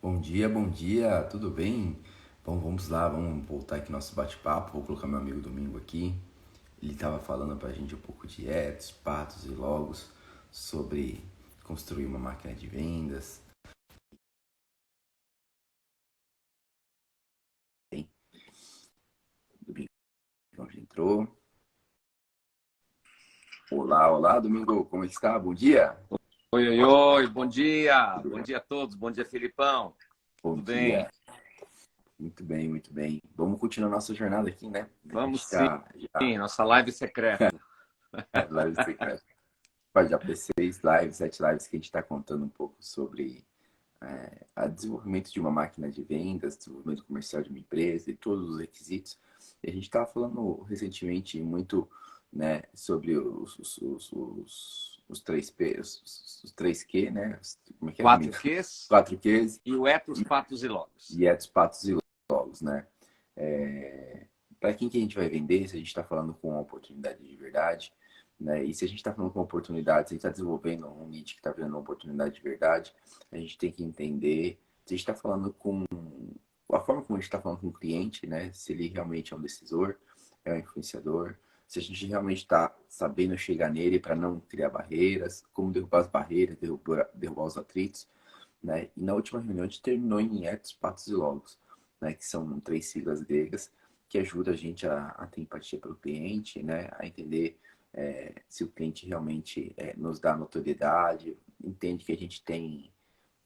Bom dia, tudo bem? Bom, vamos lá, vamos voltar aqui no nosso bate-papo. Vou colocar meu amigo Domingo aqui. Ele estava falando pra gente um pouco de etos, patos e logos sobre construir uma máquina de vendas. Bem, Domingo já entrou. Olá, Domingo, como está? Bom dia. Oi, oi, oi, bom dia. Tudo Bom bem? dia a todos. Bom dia, Felipão. Bom Tudo dia. bem? Muito bem, muito bem. Vamos continuar nossa jornada aqui, né? A Vamos gente sim. já Nossa live secreta. live secreta. Já fez 6 lives, 7 lives que a gente está contando um pouco sobre a desenvolvimento de uma máquina de vendas, desenvolvimento comercial de uma empresa e todos os requisitos. E a gente estava falando recentemente muito, né, sobre os 3P, os 3Q, né? Como é que é, Quatro Domingo? Qs 4Qs e o Etos, Patos e Logos. e etos, patos e logos, né? Para quem que a gente vai vender, se a gente está falando com uma oportunidade de verdade, né? E se a gente está falando com oportunidade, se a gente está desenvolvendo um nicho que está vendo uma oportunidade de verdade, a gente tem que entender se a gente está falando com a forma como a gente está falando com o cliente, né? Se ele realmente é um decisor, é um influenciador, se a gente realmente está sabendo chegar nele para não criar barreiras, como derrubar as barreiras, derrubar os atritos, né? E na última reunião a gente terminou em etos, patos e logos, né? Que são 3 siglas gregas que ajudam a gente a ter empatia pelo cliente, né? A entender se o cliente realmente nos dá notoriedade, entende que a gente tem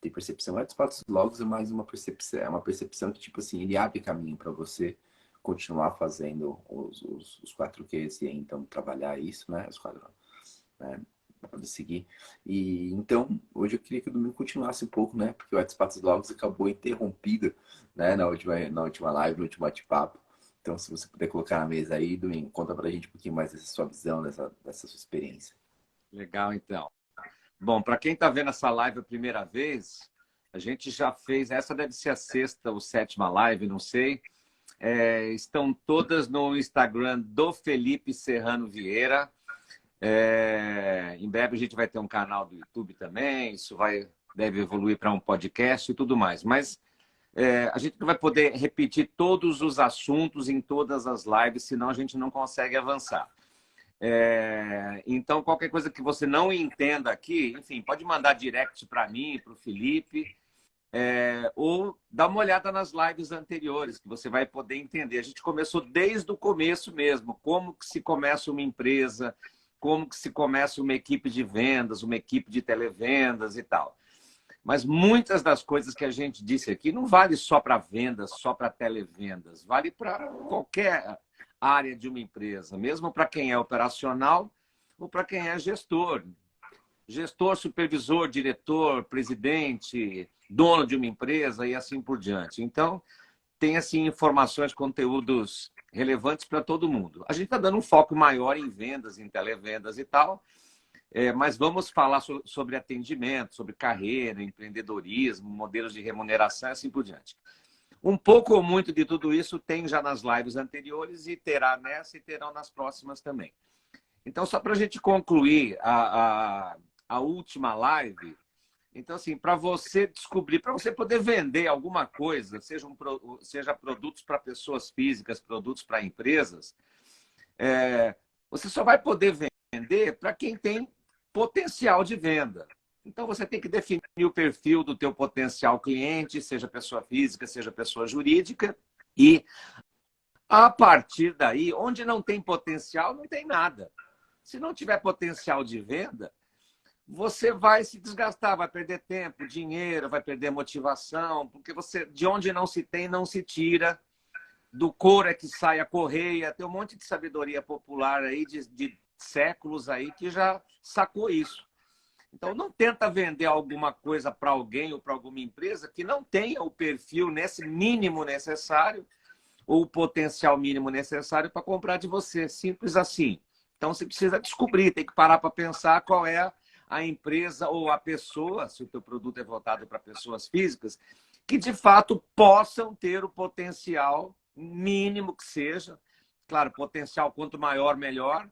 percepção. Etos, patos e logos é mais uma percepção que, tipo assim, ele abre caminho para você continuar fazendo os 4Qs e então trabalhar isso, né? Os quatro, né? Para poder seguir. E então, hoje eu queria que o domingo continuasse um pouco, né? Porque o Ex Logos acabou interrompido, né? Na última live, no último bate-papo. Então, se você puder colocar na mesa aí, Domingo, conta pra gente um pouquinho mais dessa sua visão, dessa sua experiência. Legal, então. Bom, para quem está vendo essa live a primeira vez, a gente já fez, essa deve ser a sexta ou sétima live, não sei. Estão todas no Instagram do Felipe Serrano Vieira. Em breve a gente vai ter um canal do YouTube também, deve evoluir para um podcast e tudo mais. Mas a gente não vai poder repetir todos os assuntos em todas as lives, senão a gente não consegue avançar. Então, qualquer coisa que você não entenda aqui, enfim, pode mandar direct para mim, para o Felipe, ou dar uma olhada nas lives anteriores, que você vai poder entender. A gente começou desde o começo mesmo, como que se começa uma empresa, como que se começa uma equipe de vendas, uma equipe de televendas e tal. Mas muitas das coisas que a gente disse aqui não vale só para vendas, só para televendas, vale para qualquer área de uma empresa, mesmo para quem é operacional ou para quem é gestor. Gestor, supervisor, diretor, presidente, dono de uma empresa e assim por diante. Então, tem assim informações, conteúdos relevantes para todo mundo. A gente está dando um foco maior em vendas, em televendas e tal, mas vamos falar sobre atendimento, sobre carreira, empreendedorismo, modelos de remuneração e assim por diante. Um pouco ou muito de tudo isso tem já nas lives anteriores e terá nessa e terão nas próximas também. Então, só para a gente concluir a última live, então, assim, para você descobrir, para você poder vender alguma coisa, seja produtos para pessoas físicas, produtos para empresas, você só vai poder vender para quem tem potencial de venda. Então, você tem que definir o perfil do teu potencial cliente, seja pessoa física, seja pessoa jurídica, e a partir daí, onde não tem potencial, não tem nada. Se não tiver potencial de venda, você vai se desgastar, vai perder tempo, dinheiro, vai perder motivação, porque você, de onde não se tem, não se tira. Do couro é que sai a correia. Tem um monte de sabedoria popular aí de séculos aí que já sacou isso. Então, não tenta vender alguma coisa para alguém ou para alguma empresa que não tenha o perfil nesse mínimo necessário ou o potencial mínimo necessário para comprar de você. Simples assim. Então, você precisa descobrir, tem que parar para pensar qual é a empresa ou a pessoa, se o teu produto é voltado para pessoas físicas, que de fato possam ter o potencial mínimo que seja. Claro, potencial quanto maior, melhor,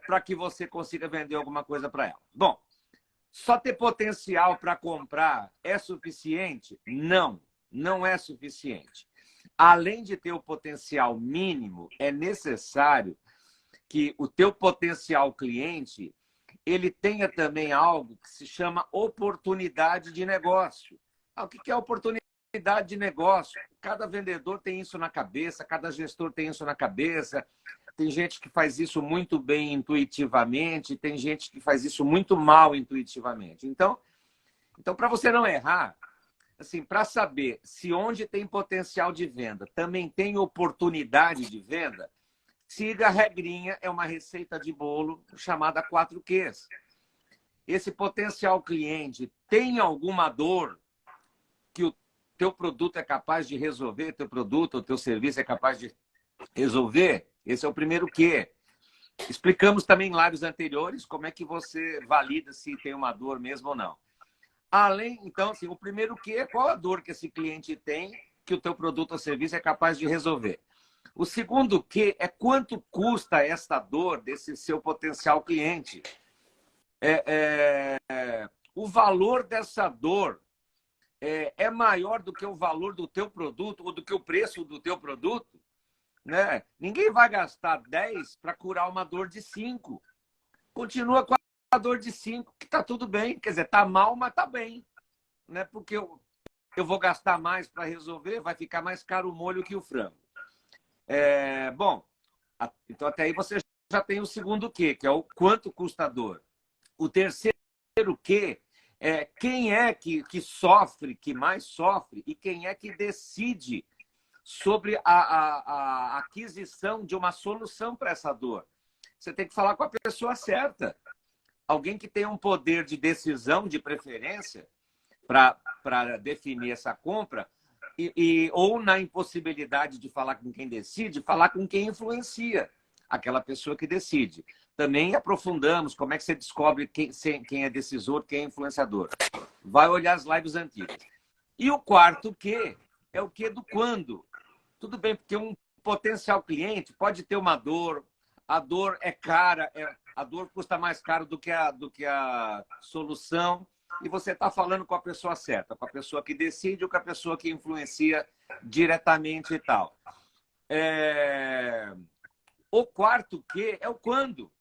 para que você consiga vender alguma coisa para ela. Bom, Só ter potencial para comprar é suficiente? Não, não é suficiente. Além de ter o potencial mínimo, é necessário que o teu potencial cliente ele tenha também algo que se chama oportunidade de negócio. O que é oportunidade de negócio? Cada vendedor tem isso na cabeça, cada gestor tem isso na cabeça. Tem gente que faz isso muito bem intuitivamente, tem gente que faz isso muito mal intuitivamente. Então para você não errar, assim, para saber se onde tem potencial de venda também tem oportunidade de venda, siga a regrinha, é uma receita de bolo chamada 4Qs. Esse potencial cliente tem alguma dor que o teu produto é capaz de resolver, teu produto ou teu serviço é capaz de resolver? Esse é o primeiro Q. Explicamos também em lives anteriores como é que você valida se tem uma dor mesmo ou não. Além, então, assim, o primeiro Q é qual a dor que esse cliente tem que o teu produto ou serviço é capaz de resolver. O segundo Q é quanto custa essa dor desse seu potencial cliente. O valor dessa dor é maior do que o valor do teu produto ou do que o preço do teu produto, né? Ninguém vai gastar 10 para curar uma dor de 5. Continua com a dor de 5, que está tudo bem. Quer dizer, está mal, mas está bem. Né? Porque eu vou gastar mais para resolver, vai ficar mais caro o molho que o frango. Bom, então até aí você já tem o segundo Q, que é o quanto custa a dor. O terceiro Q é quem é que sofre, que mais sofre, e quem é que decide sobre a aquisição de uma solução para essa dor. Você tem que falar com a pessoa certa. Alguém que tem um poder de decisão, de preferência, para definir essa compra, ou na impossibilidade de falar com quem decide, falar com quem influencia aquela pessoa que decide. Também aprofundamos como é que você descobre quem é decisor, quem é influenciador. Vai olhar as lives antigas. E o quarto Q é o Q do quando. Tudo bem, porque um potencial cliente pode ter uma dor, a dor é cara, a dor custa mais caro do que a solução, e você está falando com a pessoa certa, com a pessoa que decide ou com a pessoa que influencia diretamente e tal. O quarto Q é o quando.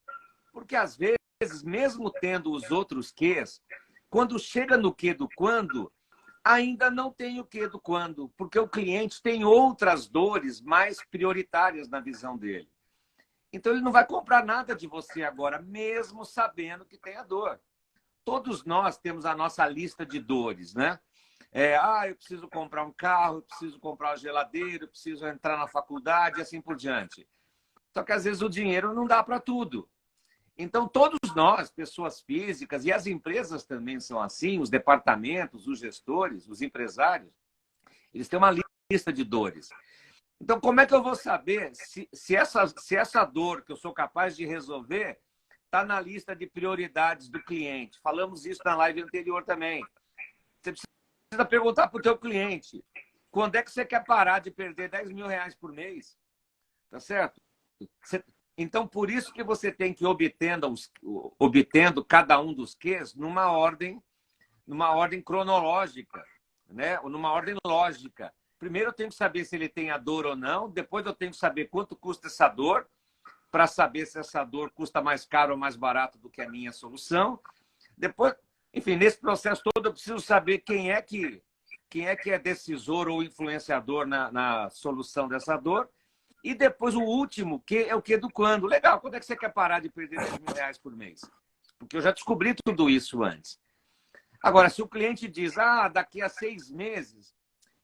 Porque, às vezes, mesmo tendo os outros Qs, quando chega no Q do quando, ainda não tem o Q do quando, porque o cliente tem outras dores mais prioritárias na visão dele. Então, ele não vai comprar nada de você agora, mesmo sabendo que tem a dor. Todos nós temos a nossa lista de dores, né? Eu preciso comprar um carro, eu preciso comprar uma geladeira, eu preciso entrar na faculdade e assim por diante. Só que, às vezes, o dinheiro não dá para tudo. Então, todos nós, pessoas físicas, e as empresas também são assim, os departamentos, os gestores, os empresários, eles têm uma lista de dores. Então, como é que eu vou saber se essa dor que eu sou capaz de resolver está na lista de prioridades do cliente? Falamos isso na live anterior também. Você precisa perguntar para o teu cliente, quando é que você quer parar de perder 10 mil reais por mês? Tá certo? Então, por isso que você tem que ir obtendo cada um dos Qs numa ordem cronológica, né? Ou numa ordem lógica. Primeiro eu tenho que saber se ele tem a dor ou não, depois eu tenho que saber quanto custa essa dor, para saber se essa dor custa mais caro ou mais barato do que a minha solução. Depois, enfim, nesse processo todo eu preciso saber quem é que é decisor ou influenciador na solução dessa dor. E depois o último, que é o que do quando. Legal, quando é que você quer parar de perder 10 mil reais por mês? Porque eu já descobri tudo isso antes. Agora, se o cliente diz, daqui a 6 meses,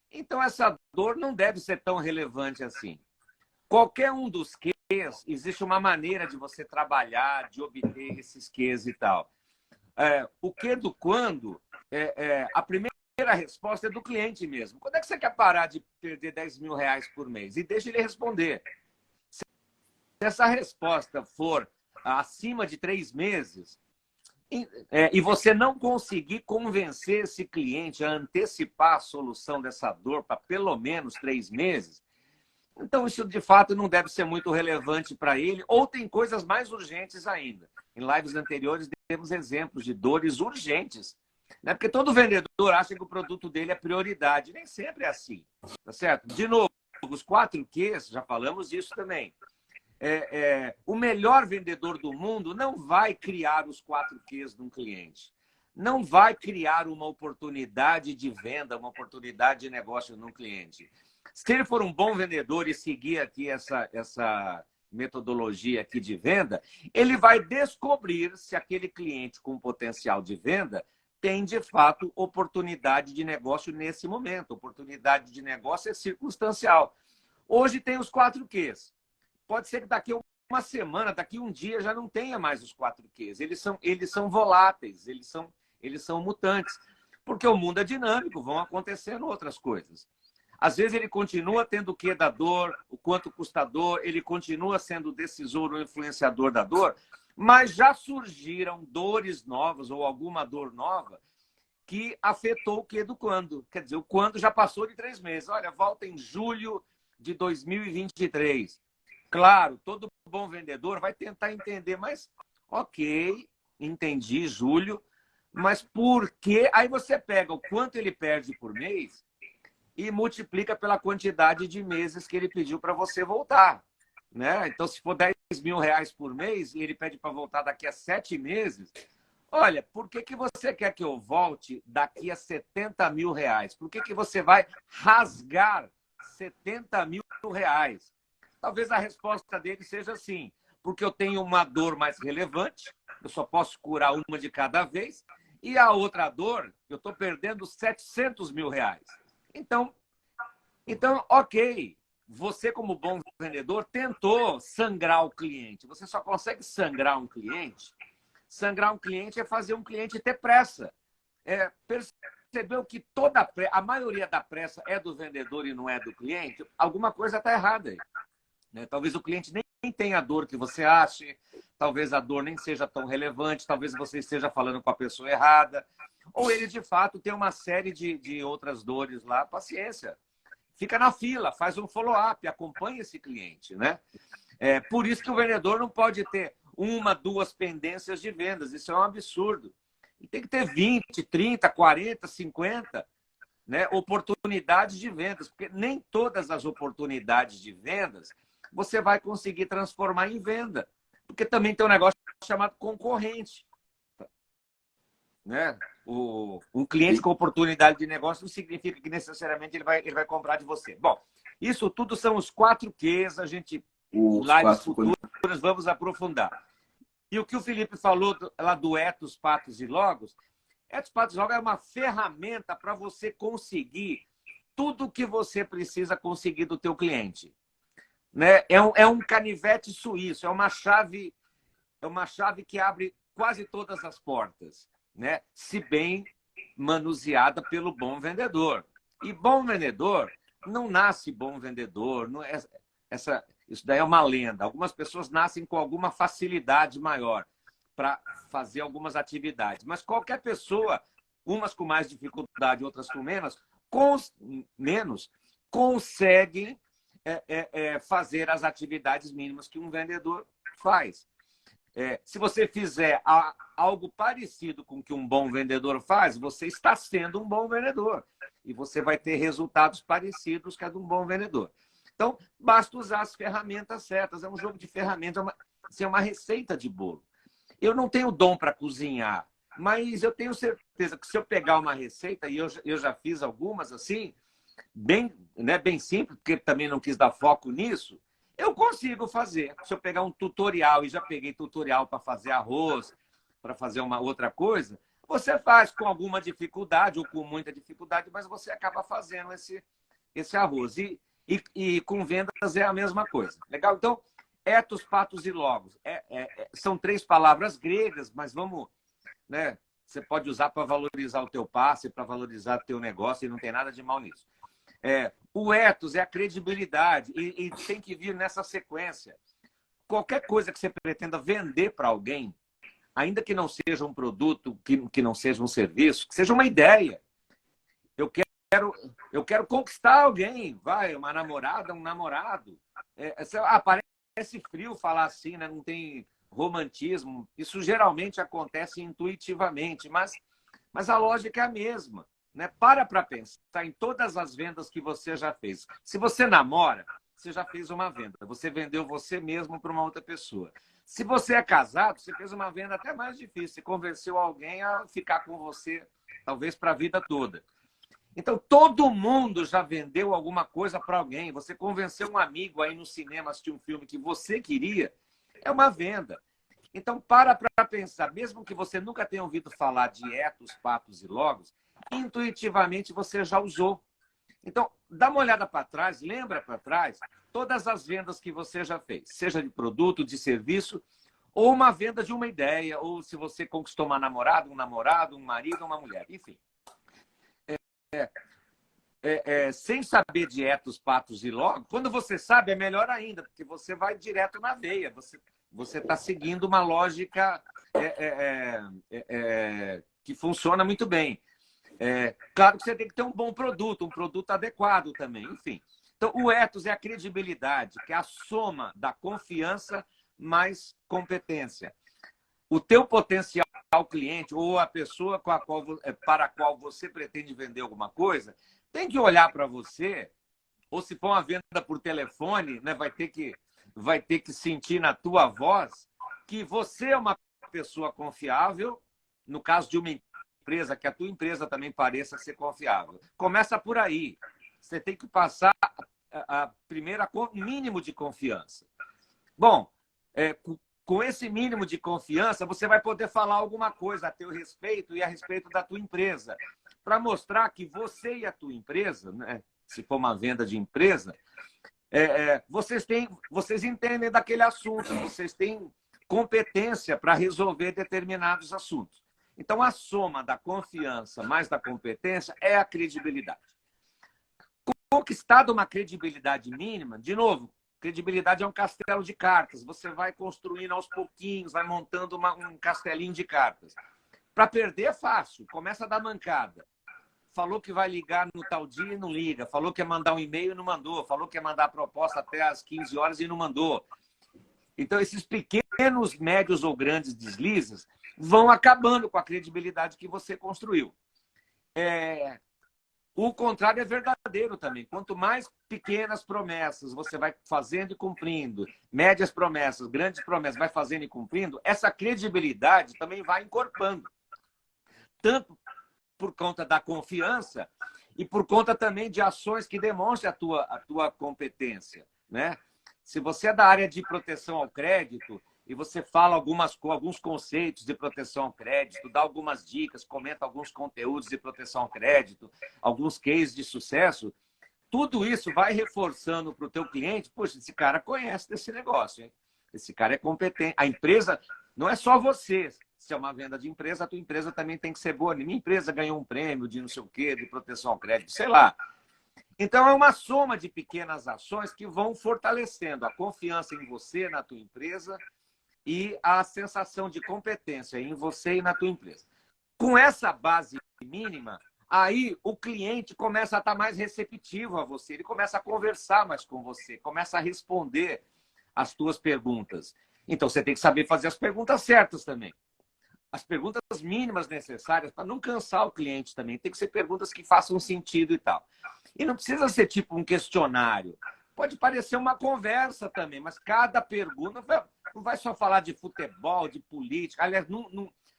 então essa dor não deve ser tão relevante assim. Qualquer um dos Qs, existe uma maneira de você trabalhar, de obter esses Qs e tal. O que do quando, a primeira resposta é do cliente mesmo. Quando é que você quer parar de perder 10 mil reais por mês? E deixa ele responder. Se essa resposta for acima de 3 meses, e você não conseguir convencer esse cliente a antecipar a solução dessa dor para pelo menos 3 meses, então isso de fato não deve ser muito relevante para ele, ou tem coisas mais urgentes ainda. Em lives anteriores temos exemplos de dores urgentes, né? Porque todo vendedor acha que o produto dele é prioridade. Nem sempre é assim, tá certo? De novo, os 4Qs, já falamos disso também. O melhor vendedor do mundo não vai criar os 4Qs de um cliente. Não vai criar uma oportunidade de venda, uma oportunidade de negócio num cliente. Se ele for um bom vendedor e seguir aqui essa metodologia aqui de venda, ele vai descobrir se aquele cliente com potencial de venda tem, de fato, oportunidade de negócio nesse momento. Oportunidade de negócio é circunstancial. Hoje tem os 4Qs. Pode ser que daqui a uma semana, daqui a um dia, já não tenha mais os 4Qs. Eles são voláteis, eles são mutantes. Porque o mundo é dinâmico, vão acontecendo outras coisas. Às vezes ele continua tendo o quê da dor, o quanto custa a dor, ele continua sendo o decisor ou influenciador da dor, mas já surgiram dores novas ou alguma dor nova que afetou o quê do quando. Quer dizer, o quando já passou de 3 meses. Olha, volta em julho de 2023. Claro, todo bom vendedor vai tentar entender, mas ok, entendi, julho, mas por quê? Aí você pega o quanto ele perde por mês e multiplica pela quantidade de meses que ele pediu para você voltar, né? Então, se for 10 mil reais por mês e ele pede para voltar daqui a 7 meses, olha, por que você quer que eu volte daqui a 70 mil reais? Por que você vai rasgar 70 mil reais? Talvez a resposta dele seja assim, porque eu tenho uma dor mais relevante, eu só posso curar uma de cada vez, e a outra dor, eu estou perdendo 700 mil reais. Então, ok, você como bom vendedor tentou sangrar o cliente. Você só consegue sangrar um cliente. Sangrar um cliente é fazer um cliente ter pressa. Percebeu que a maioria da pressa é do vendedor e não é do cliente? Alguma coisa está errada aí. Né? Talvez o cliente nem tenha a dor que você ache, talvez a dor nem seja tão relevante, talvez você esteja falando com a pessoa errada, ou ele, de fato, tem uma série de outras dores lá. Paciência. Fica na fila, faz um follow-up, acompanha esse cliente. Né? Por isso que o vendedor não pode ter 1, 2 pendências de vendas. Isso é um absurdo. E tem que ter 20, 30, 40, 50, né, oportunidades de vendas, porque nem todas as oportunidades de vendas você vai conseguir transformar em venda, porque também tem um negócio chamado concorrente. Né? Um cliente com oportunidade de negócio não significa que necessariamente ele vai comprar de você. Bom, isso tudo são os 4Qs, a gente, em lives futuras, vamos aprofundar. E o que o Felipe falou lá do ethos, patos e logos, ethos, patos e logos é uma ferramenta para você conseguir tudo o que você precisa conseguir do teu cliente. Né? É um canivete suíço, é uma chave que abre quase todas as portas, né? Se bem manuseada pelo bom vendedor. E bom vendedor não nasce bom vendedor, não é, isso daí é uma lenda. Algumas pessoas nascem com alguma facilidade maior para fazer algumas atividades, mas qualquer pessoa, umas com mais dificuldade, outras com menos, conseguem fazer as atividades mínimas que um vendedor faz. Se você fizer algo parecido com o que um bom vendedor faz, você está sendo um bom vendedor. E você vai ter resultados parecidos com a de um bom vendedor. Então, basta usar as ferramentas certas. É um jogo de ferramentas, é uma receita de bolo. Eu não tenho dom para cozinhar, mas eu tenho certeza que se eu pegar uma receita, e eu já fiz algumas assim, bem simples, porque também não quis dar foco nisso, eu consigo fazer. Se eu pegar um tutorial, e já peguei tutorial para fazer arroz, para fazer uma outra coisa, você faz com alguma dificuldade ou com muita dificuldade, mas você acaba fazendo esse arroz. E com vendas é a mesma coisa. Legal? Então, ethos, patos e logos. São 3 palavras gregas, mas vamos... Né? Você pode usar para valorizar o teu passe, para valorizar o teu negócio, e não tem nada de mal nisso. O ethos é a credibilidade e tem que vir nessa sequência. Qualquer coisa que você pretenda vender para alguém, ainda que não seja um produto, que não seja um serviço, que seja uma ideia. Eu quero conquistar alguém, uma namorada, um namorado. Parece frio falar assim, né? Não tem romantismo. Isso geralmente acontece intuitivamente, mas a lógica é a mesma. Né? Para pensar em todas as vendas que você já fez. Se você namora, você já fez uma venda. Você vendeu você mesmo para uma outra pessoa. Se você é casado, você fez uma venda até mais difícil. Você convenceu alguém a ficar com você, talvez para a vida toda. Então, todo mundo já vendeu alguma coisa para alguém. Você convenceu um amigo aí no cinema a assistir um filme que você queria, é uma venda. Então, para pensar, mesmo que você nunca tenha ouvido falar de etos, patos e logos, intuitivamente você já usou. Então, dá uma olhada para trás, lembra para trás todas as vendas que você já fez, seja de produto, de serviço, ou uma venda de uma ideia, ou se você conquistou uma namorada, um marido, uma mulher, enfim. Sem saber de etos, patos e logos, quando você sabe, é melhor ainda, porque você vai direto na veia, você está seguindo uma lógica que funciona muito bem. Claro que você tem que ter um bom produto, um produto adequado também, enfim. Então, o ethos é a credibilidade, que é a soma da confiança mais competência. O teu potencial cliente ou a pessoa para a qual você pretende vender alguma coisa tem que olhar para você, ou se for uma venda por telefone, né, vai ter que sentir na tua voz que você é uma pessoa confiável, no caso de uma empresa, que a tua empresa também pareça ser confiável. Começa por aí. Você tem que passar a primeira mínimo de confiança. Bom, com esse mínimo de confiança, você vai poder falar alguma coisa a teu respeito e a respeito da tua empresa, para mostrar que você e a tua empresa, né, se for uma venda de empresa, vocês entendem daquele assunto, vocês têm competência para resolver determinados assuntos. Então, a soma da confiança mais da competência é a credibilidade. Conquistada uma credibilidade mínima, de novo, credibilidade é um castelo de cartas. Você vai construindo aos pouquinhos, vai montando um castelinho de cartas. Para perder é fácil, começa a dar mancada. Falou que vai ligar no tal dia e não liga. Falou que ia mandar um e-mail e não mandou. Falou que ia mandar a proposta até às 15 horas e não mandou. Então, esses pequenos, médios ou grandes deslizes vão acabando com a credibilidade que você construiu. O contrário é verdadeiro também. Quanto mais pequenas promessas você vai fazendo e cumprindo, médias promessas, grandes promessas, vai fazendo e cumprindo, essa credibilidade também vai encorpando. Tanto por conta da confiança e por conta também de ações que demonstrem a tua competência, né? Se você é da área de proteção ao crédito e você fala alguns conceitos de proteção ao crédito, dá algumas dicas, comenta alguns conteúdos de proteção ao crédito, alguns cases de sucesso, tudo isso vai reforçando para o teu cliente, poxa, esse cara conhece desse negócio, hein? Esse cara é competente. A empresa não é só você. Se é uma venda de empresa, a tua empresa também tem que ser boa. Minha empresa ganhou um prêmio de não sei o quê, de proteção ao crédito, sei lá. Então, é uma soma de pequenas ações que vão fortalecendo a confiança em você, na tua empresa, e a sensação de competência em você e na tua empresa. Com essa base mínima, aí o cliente começa a estar mais receptivo a você, ele começa a conversar mais com você, começa a responder as tuas perguntas. Então, você tem que saber fazer as perguntas certas também. As perguntas mínimas necessárias para não cansar o cliente também. Tem que ser perguntas que façam sentido e tal. E não precisa ser tipo um questionário. Pode parecer uma conversa também, mas cada pergunta não vai só falar de futebol, de política. Aliás,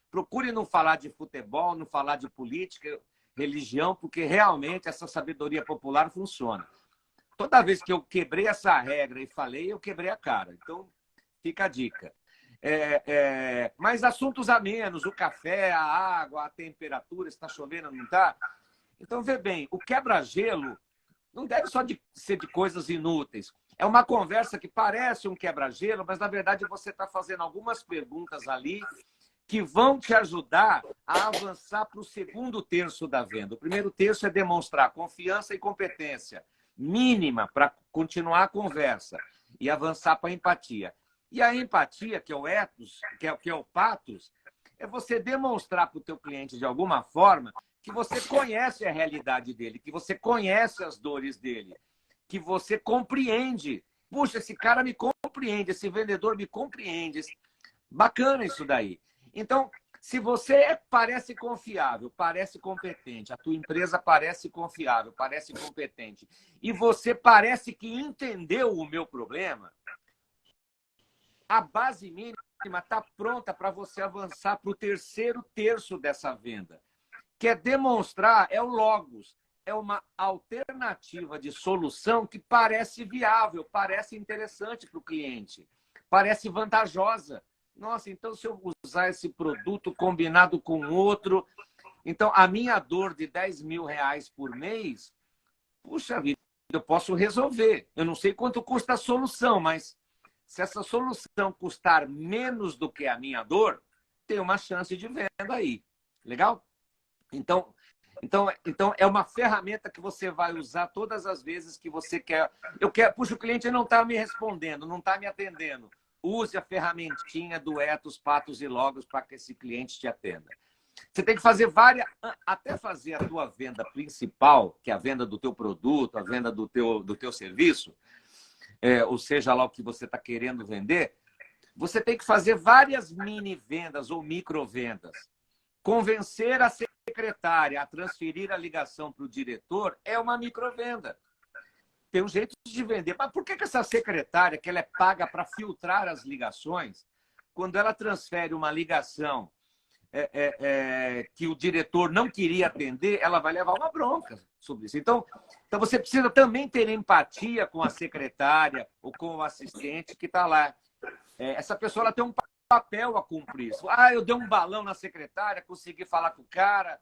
procure não falar de futebol, não falar de política, religião, porque realmente essa sabedoria popular funciona. Toda vez que eu quebrei essa regra e falei, eu quebrei a cara. Então, fica a dica. Mas assuntos a menos, o café, a água, a temperatura, está chovendo, não está? Então, vê bem, o quebra-gelo não deve só ser de coisas inúteis. É uma conversa que parece um quebra-gelo, mas, na verdade, você está fazendo algumas perguntas ali que vão te ajudar a avançar para o segundo terço da venda. O primeiro terço é demonstrar confiança e competência mínima para continuar a conversa e avançar para a empatia. E a empatia, que é o ethos, que é o patos, é você demonstrar para o teu cliente, de alguma forma, que você conhece a realidade dele, que você conhece as dores dele, que você compreende. Puxa, esse cara me compreende, esse vendedor me compreende. Bacana isso daí. Então, se você parece confiável, parece competente, a tua empresa parece confiável, parece competente, e você parece que entendeu o meu problema, a base mínima está pronta para você avançar para o terceiro terço dessa venda, que é demonstrar, é o Logos, é uma alternativa de solução que parece viável, parece interessante para o cliente, parece vantajosa. Nossa, então se eu usar esse produto combinado com outro, então a minha dor de 10 mil reais por mês, puxa vida, eu posso resolver. Eu não sei quanto custa a solução, mas se essa solução custar menos do que a minha dor, tem uma chance de venda aí. Legal? Então é uma ferramenta que você vai usar todas as vezes que você quer. Puxa, o cliente não está me respondendo, não está me atendendo. Use a ferramentinha do Ethos, Patos e Logos para que esse cliente te atenda. Você tem que fazer várias, até fazer a tua venda principal, que é a venda do teu produto, a venda do teu serviço, ou seja lá o que você está querendo vender, você tem que fazer várias mini vendas ou micro vendas. Convencer a secretária a transferir a ligação para o diretor é uma microvenda. Tem um jeito de vender. Mas por que essa secretária, que ela é paga para filtrar as ligações, quando ela transfere uma ligação que o diretor não queria atender, ela vai levar uma bronca sobre isso. Então você precisa também ter empatia com a secretária ou com o assistente que está lá. Essa pessoa ela tem um papel a cumprir. Eu dei um balão na secretária, consegui falar com o cara.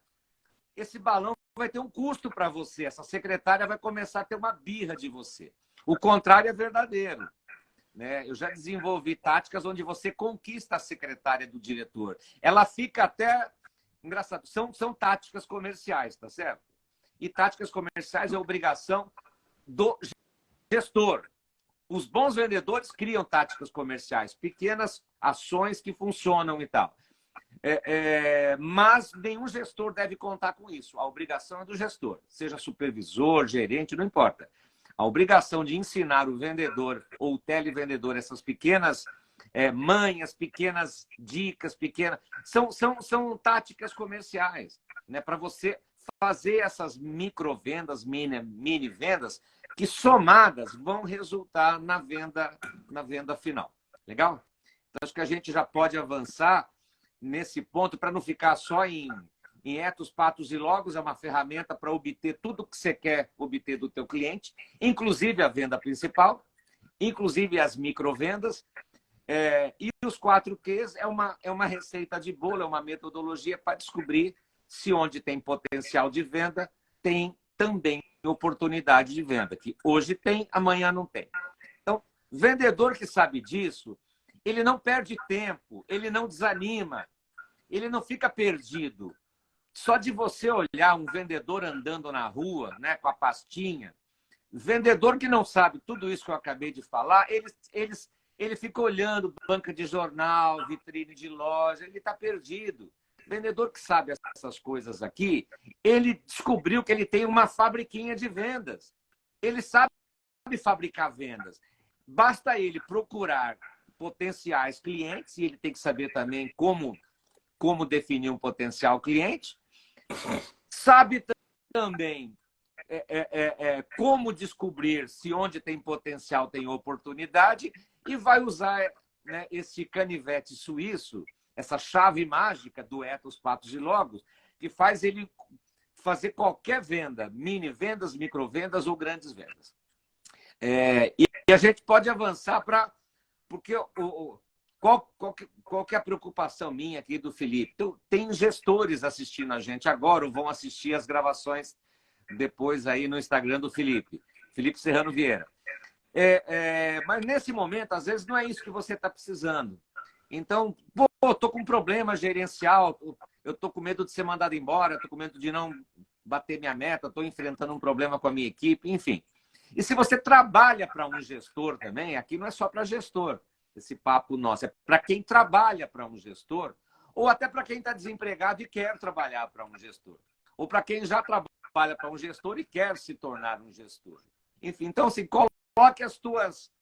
Esse balão vai ter um custo para você. Essa secretária vai começar a ter uma birra de você. O contrário é verdadeiro. Né? Eu já desenvolvi táticas onde você conquista a secretária do diretor. Ela fica até... Engraçado, são táticas comerciais, tá certo? E táticas comerciais é obrigação do gestor. Os bons vendedores criam táticas comerciais, pequenas ações que funcionam e tal. Mas nenhum gestor deve contar com isso. A obrigação é do gestor, seja supervisor, gerente, não importa. A obrigação de ensinar o vendedor ou o televendedor essas pequenas manhas, pequenas dicas, são táticas comerciais, né? Para você fazer essas microvendas, mini vendas, que somadas vão resultar na venda final. Legal? Então, acho que a gente já pode avançar nesse ponto para não ficar só em Ethos, Patos e Logos. É uma ferramenta para obter tudo o que você quer obter do teu cliente, inclusive a venda principal, inclusive as microvendas. E os 4 Qs é uma receita de bolo, é uma metodologia para descobrir se onde tem potencial de venda, tem também oportunidade de venda, que hoje tem, amanhã não tem. Então, vendedor que sabe disso, ele não perde tempo, ele não desanima, ele não fica perdido. Só de você olhar um vendedor andando na rua, né, com a pastinha, vendedor que não sabe tudo isso que eu acabei de falar, ele fica olhando banca de jornal, vitrine de loja, ele está perdido. Vendedor que sabe essas coisas aqui, ele descobriu que ele tem uma fabriquinha de vendas. Ele sabe fabricar vendas. Basta ele procurar potenciais clientes, e ele tem que saber também como definir um potencial cliente. Sabe também como descobrir se onde tem potencial tem oportunidade, e vai usar, né, esse canivete suíço, essa chave mágica do Ethos, Patos e Logos, que faz ele fazer qualquer venda, mini vendas, microvendas ou grandes vendas. E a gente pode avançar para... Porque qual que é a preocupação minha aqui do Felipe? Então, tem gestores assistindo a gente agora, ou vão assistir as gravações depois aí no Instagram do Felipe Serrano Vieira. Mas nesse momento, às vezes, não é isso que você está precisando. Então, estou com um problema gerencial, eu estou com medo de ser mandado embora, estou com medo de não bater minha meta, estou enfrentando um problema com a minha equipe, enfim. E se você trabalha para um gestor também, aqui não é só para gestor, esse papo nosso, é para quem trabalha para um gestor, ou até para quem está desempregado e quer trabalhar para um gestor, ou para quem já trabalha para um gestor e quer se tornar um gestor. Enfim, então, assim, coloque as tuas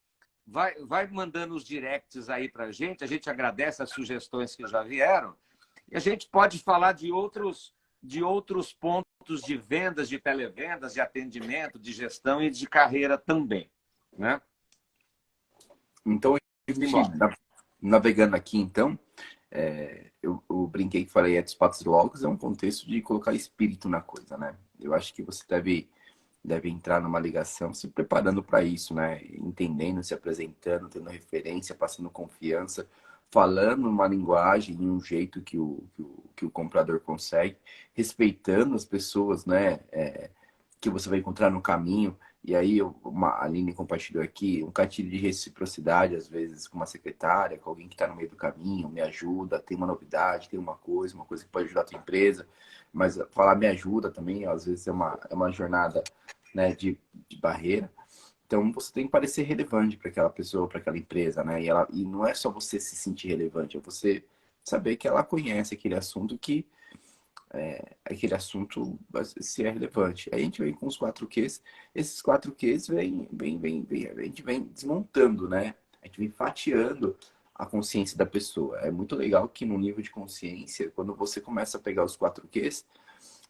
vai mandando os directs aí para a gente agradece as sugestões que já vieram, e a gente pode falar de outros pontos de vendas, de televendas, de atendimento, de gestão e de carreira também, né? Então, a gente, Simbora. navegando aqui, então, eu brinquei que falei Ethos, Patos e Logos, é um contexto de colocar espírito na coisa, né? Eu acho que você deve entrar numa ligação se preparando para isso, né? Entendendo, se apresentando, tendo referência, passando confiança, falando uma linguagem e um jeito que o comprador consegue, respeitando as pessoas, né? Que você vai encontrar no caminho. E aí, a Aline compartilhou aqui um gatilho de reciprocidade, às vezes, com uma secretária, com alguém que está no meio do caminho, me ajuda, tem uma novidade, tem uma coisa que pode ajudar a tua empresa. Mas falar me ajuda também, às vezes, é uma jornada, né, de barreira. Então, você tem que parecer relevante para aquela pessoa, para aquela empresa, né? E não é só você se sentir relevante, é você saber que ela conhece aquele assunto se é relevante. Aí a gente vem com os 4Qs, esses 4Qs a gente vem desmontando, né? A gente vem fatiando a consciência da pessoa. É muito legal que no nível de consciência, quando você começa a pegar os 4Qs,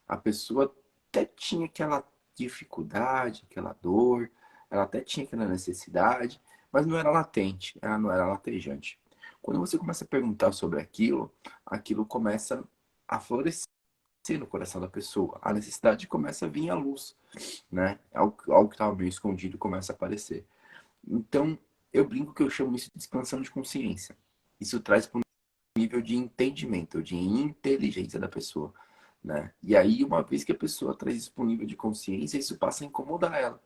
a pessoa até tinha aquela dificuldade, aquela dor, ela até tinha aquela necessidade, mas não era latente, ela não era latejante. Quando você começa a perguntar sobre aquilo, aquilo começa a florescer no coração da pessoa. A necessidade começa a vir à luz, né? Algo que estava meio escondido começa a aparecer. Então, eu brinco que eu chamo isso de expansão de consciência. Isso traz para um nível de entendimento, de inteligência da pessoa, né? E aí, uma vez que a pessoa traz isso para um nível de consciência, isso passa a incomodar ela.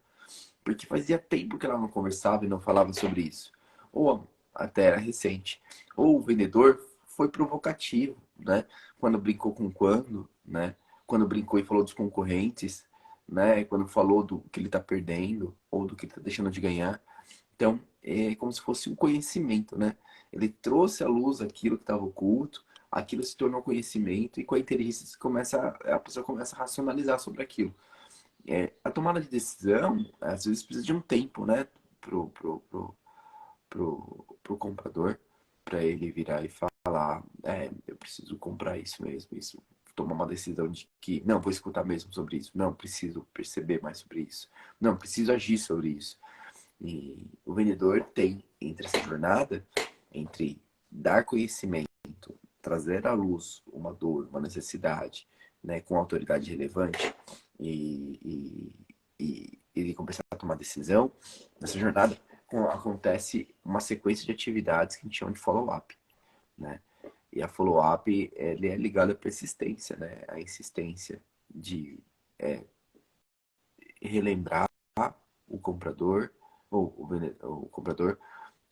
Porque fazia tempo que ela não conversava e não falava sobre isso. Ou até era recente. Ou o vendedor foi provocativo, né? Quando brincou com quando, né? Quando brincou e falou dos concorrentes, né? Quando falou do que ele está perdendo ou do que ele está deixando de ganhar. Então, é como se fosse um conhecimento, né? Ele trouxe à luz aquilo que estava oculto, aquilo se tornou conhecimento e com a inteligência a pessoa começa a racionalizar sobre aquilo. A tomada de decisão, às vezes, precisa de um tempo, né? Pro comprador, para ele virar e falar, eu preciso comprar isso mesmo, isso. Tomar uma decisão de que, não, vou escutar mesmo sobre isso. Não, preciso perceber mais sobre isso. Não, preciso agir sobre isso. E o vendedor tem, entre essa jornada, entre dar conhecimento, trazer à luz uma dor, uma necessidade, né, com autoridade relevante, e ele começar a tomar decisão, nessa jornada acontece uma sequência de atividades que a gente chama de follow-up, né? E a follow-up ele é ligada à persistência, né? A insistência de relembrar o comprador o comprador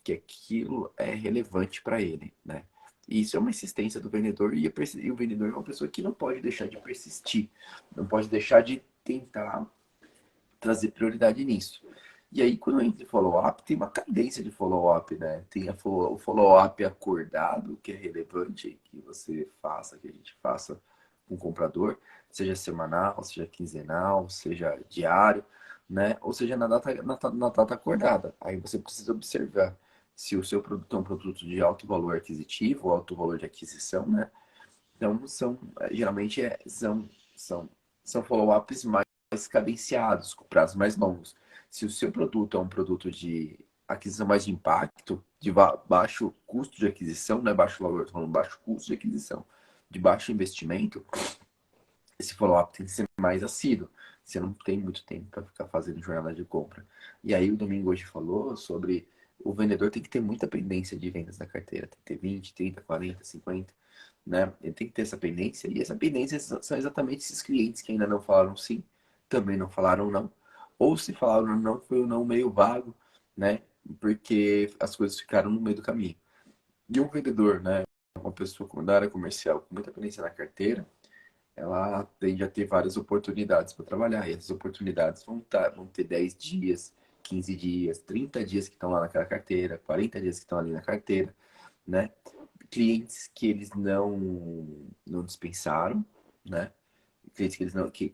que aquilo é relevante para ele, né? E isso é uma insistência do vendedor e o vendedor é uma pessoa que não pode deixar de persistir, não pode deixar de tentar trazer prioridade nisso. E aí, quando entra em follow-up, tem uma cadência de follow-up, né? Tem o follow-up acordado, que é relevante que você faça, que a gente faça com o comprador, seja semanal, seja quinzenal, seja diário, né? Ou seja, na data acordada. Aí você precisa observar se o seu produto é um produto de alto valor aquisitivo, alto valor de aquisição, né? Então, geralmente são follow-ups mais cadenciados, com prazos mais longos. Se o seu produto é um produto de aquisição mais de impacto, de baixo custo de aquisição, não é baixo valor, estou falando baixo custo de aquisição, de baixo investimento, esse follow-up tem que ser mais assíduo. Você não tem muito tempo para ficar fazendo jornada de compra. E aí o Domingo hoje falou sobre o vendedor tem que ter muita pendência de vendas na carteira. Tem que ter 20, 30, 40, 50, né? Ele tem que ter essa pendência. E essa pendência são exatamente esses clientes que ainda não falaram sim, também não falaram não. Ou se falaram não, foi um não meio vago, né? Porque as coisas ficaram no meio do caminho. E um vendedor, né? Uma pessoa da área comercial com muita pendência na carteira, ela tende a ter várias oportunidades para trabalhar. E essas oportunidades vão ter 10 dias, 15 dias, 30 dias que estão lá naquela carteira, 40 dias que estão ali na carteira, né? Clientes que eles não dispensaram, né? Clientes que eles não, que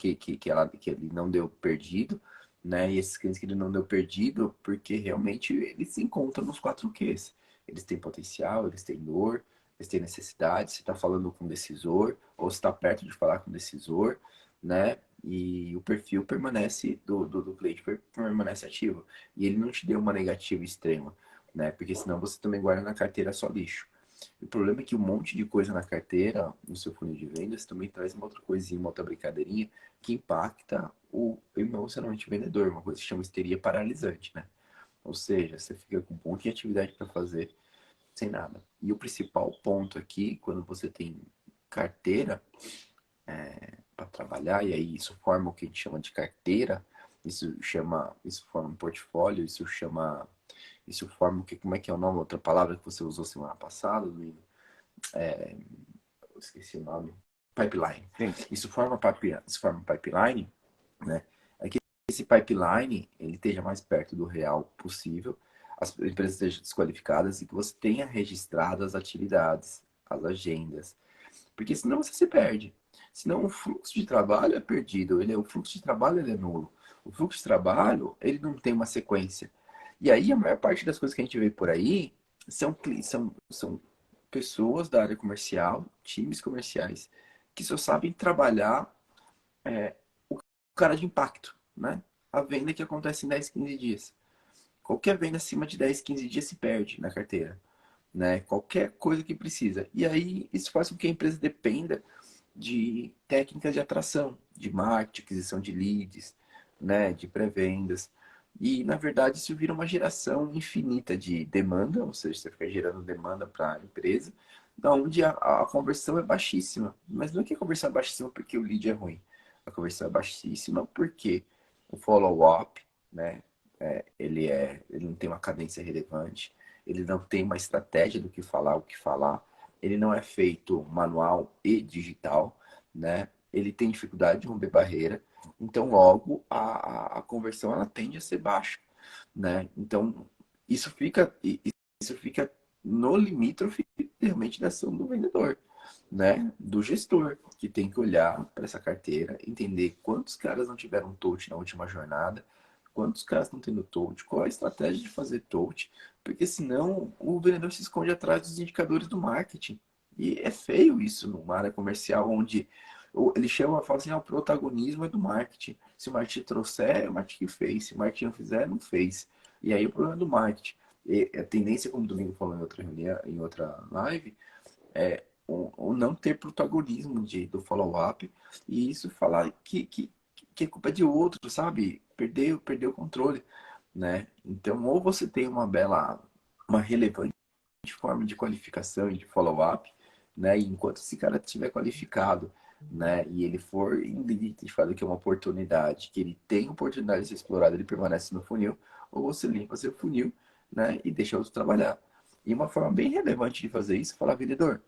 ele não deu perdido, né? E esses clientes que ele não deu perdido, porque realmente eles se encontram nos 4 Qs. Eles têm potencial, eles têm dor, eles têm necessidade. Você está falando com o decisor, ou você está perto de falar com o decisor, né? E o perfil permanece do cliente permanece ativo. E ele não te deu uma negativa extrema, né? Porque senão você também guarda na carteira só lixo. O problema é que um monte de coisa na carteira, no seu funil de vendas, também traz uma outra coisinha, uma outra brincadeirinha que impacta o emocionalmente vendedor, uma coisa que chama histeria paralisante, né? Ou seja, você fica com um monte de atividade para fazer sem nada. E o principal ponto aqui, quando você tem carteira para trabalhar, e aí isso forma o que a gente chama de carteira, isso forma um portfólio, isso forma o que, como é que é o nome, outra palavra que você usou semana passada, Domingo? Eu esqueci o nome. Pipeline. Sim. Isso forma pipeline, né? É que esse pipeline ele esteja mais perto do real possível, as empresas estejam desqualificadas e que você tenha registrado as atividades, as agendas, porque senão você se perde. Senão o fluxo de trabalho é perdido, o fluxo de trabalho ele é nulo. O fluxo de trabalho ele não tem uma sequência. E aí a maior parte das coisas que a gente vê por aí são pessoas da área comercial, times comerciais, que só sabem trabalhar o cara de impacto, né? A venda que acontece em 10, 15 dias. Qualquer venda acima de 10, 15 dias se perde na carteira, né? Qualquer coisa que precisa. E aí isso faz com que a empresa dependa de técnicas de atração, de marketing, aquisição de leads, né? De pré-vendas. E, na verdade, isso vira uma geração infinita de demanda, ou seja, você fica gerando demanda para a empresa, onde a conversão é baixíssima. Mas não é que a conversão é baixíssima porque o lead é ruim. A conversão é baixíssima porque o follow-up, né, ele não tem uma cadência relevante, ele não tem uma estratégia do que falar, o que falar, ele não é feito manual e digital, né? Ele tem dificuldade de romper barreira, então logo a conversão ela tende a ser baixa, né? Então isso fica no limítrofe realmente da ação do vendedor, né? Do gestor, que tem que olhar para essa carteira, entender quantos caras não tiveram touch na última jornada, quantos caras estão tendo touch, qual a estratégia de fazer touch, porque senão o vendedor se esconde atrás dos indicadores do marketing. E é feio isso numa área comercial onde ele chama, fala assim, o protagonismo é do marketing. Se o marketing trouxer, é o marketing que fez. Se o marketing não fizer, não fez. E aí o problema é do marketing. E a tendência, como o Domingo falou em outra reunião, em outra live, é o não ter protagonismo do follow-up e isso falar que é culpa de outro, sabe? Perdeu o controle, né? Então, ou você tem uma relevante forma de qualificação e de follow-up, né? E enquanto esse cara estiver qualificado, né? E ele for identificado que é uma oportunidade, que ele tem oportunidade de ser explorado, ele permanece no funil, ou você limpa seu funil, né? E deixa outro trabalhar. E uma forma bem relevante de fazer isso é falar, vendedor,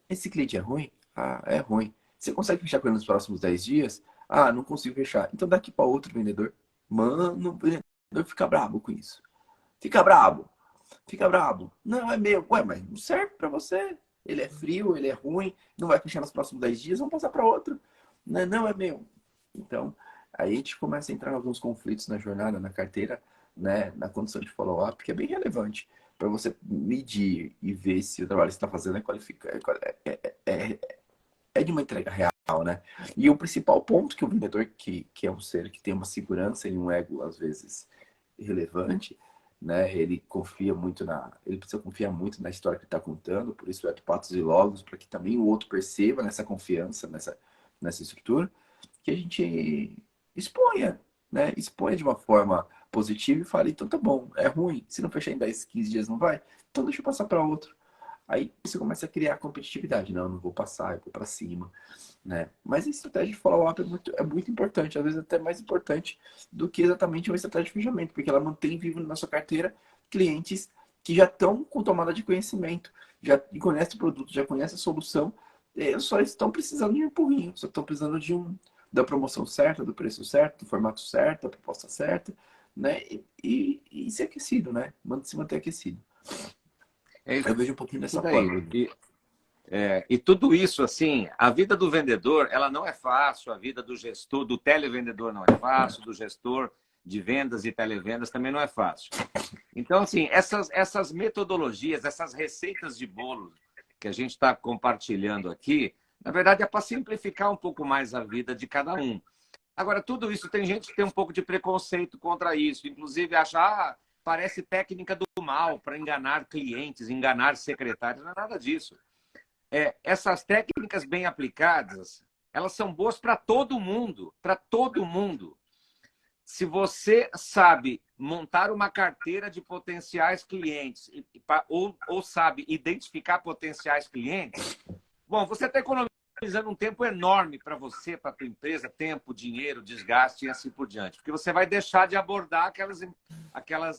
esse cliente é ruim? Ah, é ruim. Você consegue fechar com ele nos próximos 10 dias? Ah, não consigo fechar. Então daqui para outro vendedor. Mano, o vendedor fica brabo com isso. Fica brabo. Fica brabo. Não, é meu. Ué, mas não serve para você. Ele é frio, ele é ruim, não vai fechar nos próximos 10 dias, vamos passar para outro. Não, não é meu. Então, aí a gente começa a entrar em alguns conflitos na jornada, na carteira, né, na condição de follow-up, que é bem relevante para você medir e ver se o trabalho que você está fazendo é qualificado, é de uma entrega real, né? E o principal ponto que o vendedor, que é um ser que tem uma segurança e um ego, às vezes, relevante, né? Ele precisa confiar muito na história que está contando, por isso é de patos e logos, para que também o outro perceba nessa confiança, nessa estrutura, que a gente exponha, né? Exponha de uma forma positiva e fale, então tá bom, é ruim, se não fechar em 10, 15 dias não vai, então deixa eu passar para outro. Aí você começa a criar competitividade. Não vou passar, eu vou para cima, né? Mas a estratégia de follow-up é muito importante, às vezes até mais importante do que exatamente uma estratégia de fechamento, porque ela mantém vivo na sua carteira clientes que já estão com tomada de conhecimento, já conhecem o produto, já conhecem a solução, só estão precisando de um empurrinho, só estão precisando da promoção certa, do preço certo, do formato certo, da proposta certa, né? E ser aquecido, né? Se manter aquecido. É Eu vejo um pouquinho isso dessa daí. forma. E tudo isso, assim, a vida do vendedor, ela não é fácil, a vida do gestor, do televendedor não é fácil, do gestor de vendas e televendas também não é fácil. Então, assim, essas metodologias, essas receitas de bolo que a gente está compartilhando aqui, na verdade é para simplificar um pouco mais a vida de cada um. Agora, tudo isso, tem gente que tem um pouco de preconceito contra isso, inclusive achar, parece técnica do mal para enganar clientes, enganar secretários, não é nada disso. Essas técnicas bem aplicadas, elas são boas para todo mundo, para todo mundo. Se você sabe montar uma carteira de potenciais clientes ou sabe identificar potenciais clientes, bom, você está economizando um tempo enorme para você, para a tua empresa, tempo, dinheiro, desgaste e assim por diante. Porque você vai deixar de abordar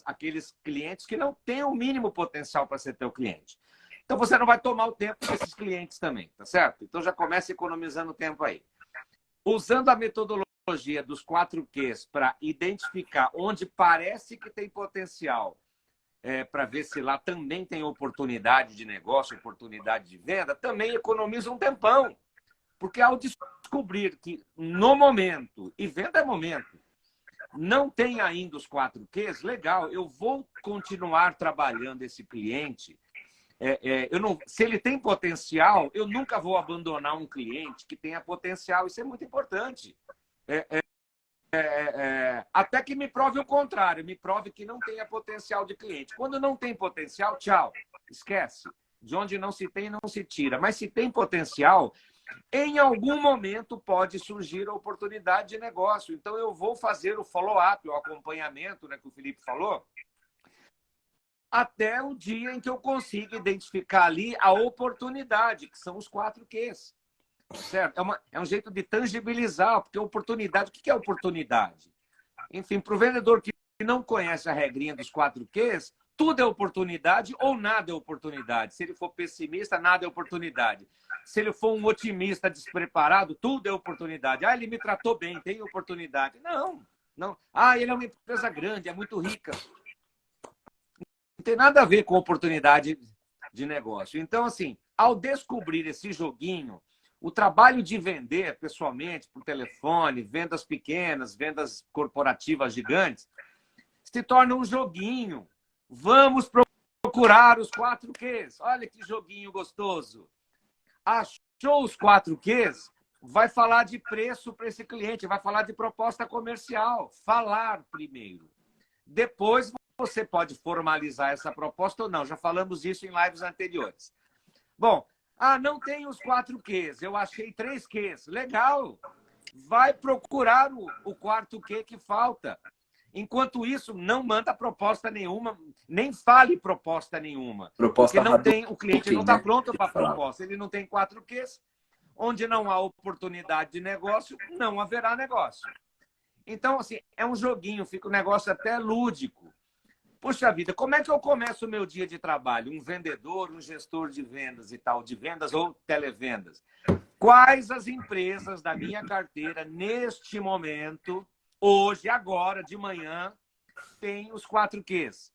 aqueles clientes que não têm o mínimo potencial para ser teu cliente. Então, você não vai tomar o tempo desses clientes também, tá certo? Então, já começa economizando tempo aí. Usando a metodologia dos 4Qs para identificar onde parece que tem potencial, para ver se lá também tem oportunidade de negócio, oportunidade de venda, também economiza um tempão. Porque ao descobrir que no momento, e venda é momento, não tem ainda os 4Qs, legal, eu vou continuar trabalhando esse cliente. Se ele tem potencial, eu nunca vou abandonar um cliente que tenha potencial. Isso é muito importante. Até que me prove o contrário, me prove que não tenha potencial de cliente. Quando não tem potencial, tchau, esquece. De onde não se tem, não se tira. Mas se tem potencial, em algum momento pode surgir a oportunidade de negócio. Então, eu vou fazer o follow-up, o acompanhamento, né, que o Felipe falou, até o dia em que eu consiga identificar ali a oportunidade, que são os 4Qs. Certo? É um jeito de tangibilizar, porque oportunidade, o que é oportunidade? Enfim, para o vendedor que não conhece a regrinha dos 4Qs, tudo é oportunidade ou nada é oportunidade. Se ele for pessimista, nada é oportunidade. Se ele for um otimista despreparado, tudo é oportunidade. Ah, ele me tratou bem, tem oportunidade. Não, não. Ah, ele é uma empresa grande, é muito rica. Não tem nada a ver com oportunidade de negócio. Então, assim, ao descobrir esse joguinho, o trabalho de vender pessoalmente, por telefone, vendas pequenas, vendas corporativas gigantes, se torna um joguinho. Vamos procurar os 4Qs. Olha que joguinho gostoso. Achou os 4Qs? Vai falar de preço para esse cliente, vai falar de proposta comercial. Falar primeiro. Depois você pode formalizar essa proposta ou não. Já falamos isso em lives anteriores. Bom, não tem os 4Qs, eu achei 3Qs. Legal. Vai procurar o quarto Q que falta. Enquanto isso, não manda proposta nenhuma, nem fale proposta nenhuma. Proposta porque não tem, o cliente não está pronto para a falar. proposta. Ele não tem 4Qs. Onde não há oportunidade de negócio, não haverá negócio. Então, assim, é um joguinho, fica um negócio até lúdico. Puxa vida, como é que eu começo o meu dia de trabalho? Um vendedor, um gestor de vendas e tal, de vendas ou televendas. Quais as empresas da minha carteira, neste momento, hoje, agora, de manhã, tem os 4Qs?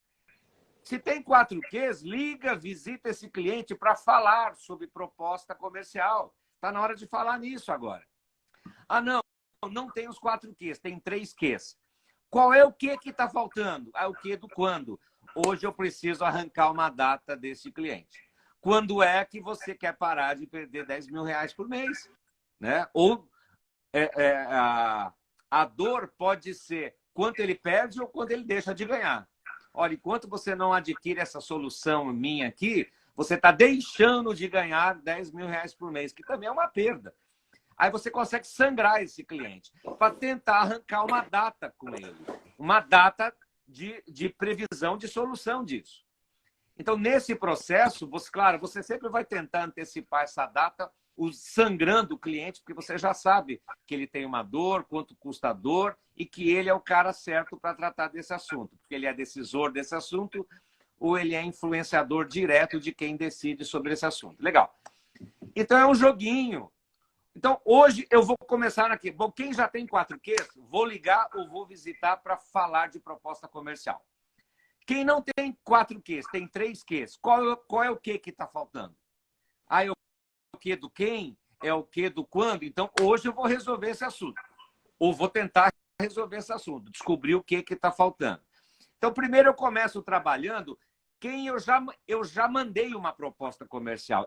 Se tem 4Qs, liga, visita esse cliente para falar sobre proposta comercial. Está na hora de falar nisso agora. Não tem os 4Qs, tem 3Qs. Qual é o que está faltando? O que do quando? Hoje eu preciso arrancar uma data desse cliente. Quando é que você quer parar de perder 10 mil reais por mês? Né? Ou a dor pode ser quanto ele perde ou quando ele deixa de ganhar. Olha, enquanto você não adquire essa solução minha aqui, você está deixando de ganhar 10 mil reais por mês, que também é uma perda. Aí você consegue sangrar esse cliente para tentar arrancar uma data com ele. Uma data de previsão de solução disso. Então, nesse processo, você sempre vai tentar antecipar essa data sangrando o cliente, porque você já sabe que ele tem uma dor, quanto custa a dor, e que ele é o cara certo para tratar desse assunto. Porque ele é decisor desse assunto ou ele é influenciador direto de quem decide sobre esse assunto. Legal. Então, é um joguinho. Então, hoje eu vou começar aqui. Bom, quem já tem 4Qs, vou ligar ou vou visitar para falar de proposta comercial. Quem não tem 4Qs, tem 3Qs, qual é o que está faltando? É o que do quem? É o que do quando? Então, hoje eu vou resolver esse assunto. Ou vou tentar resolver esse assunto, descobrir o que está faltando. Então, primeiro eu começo trabalhando quem eu já mandei uma proposta comercial.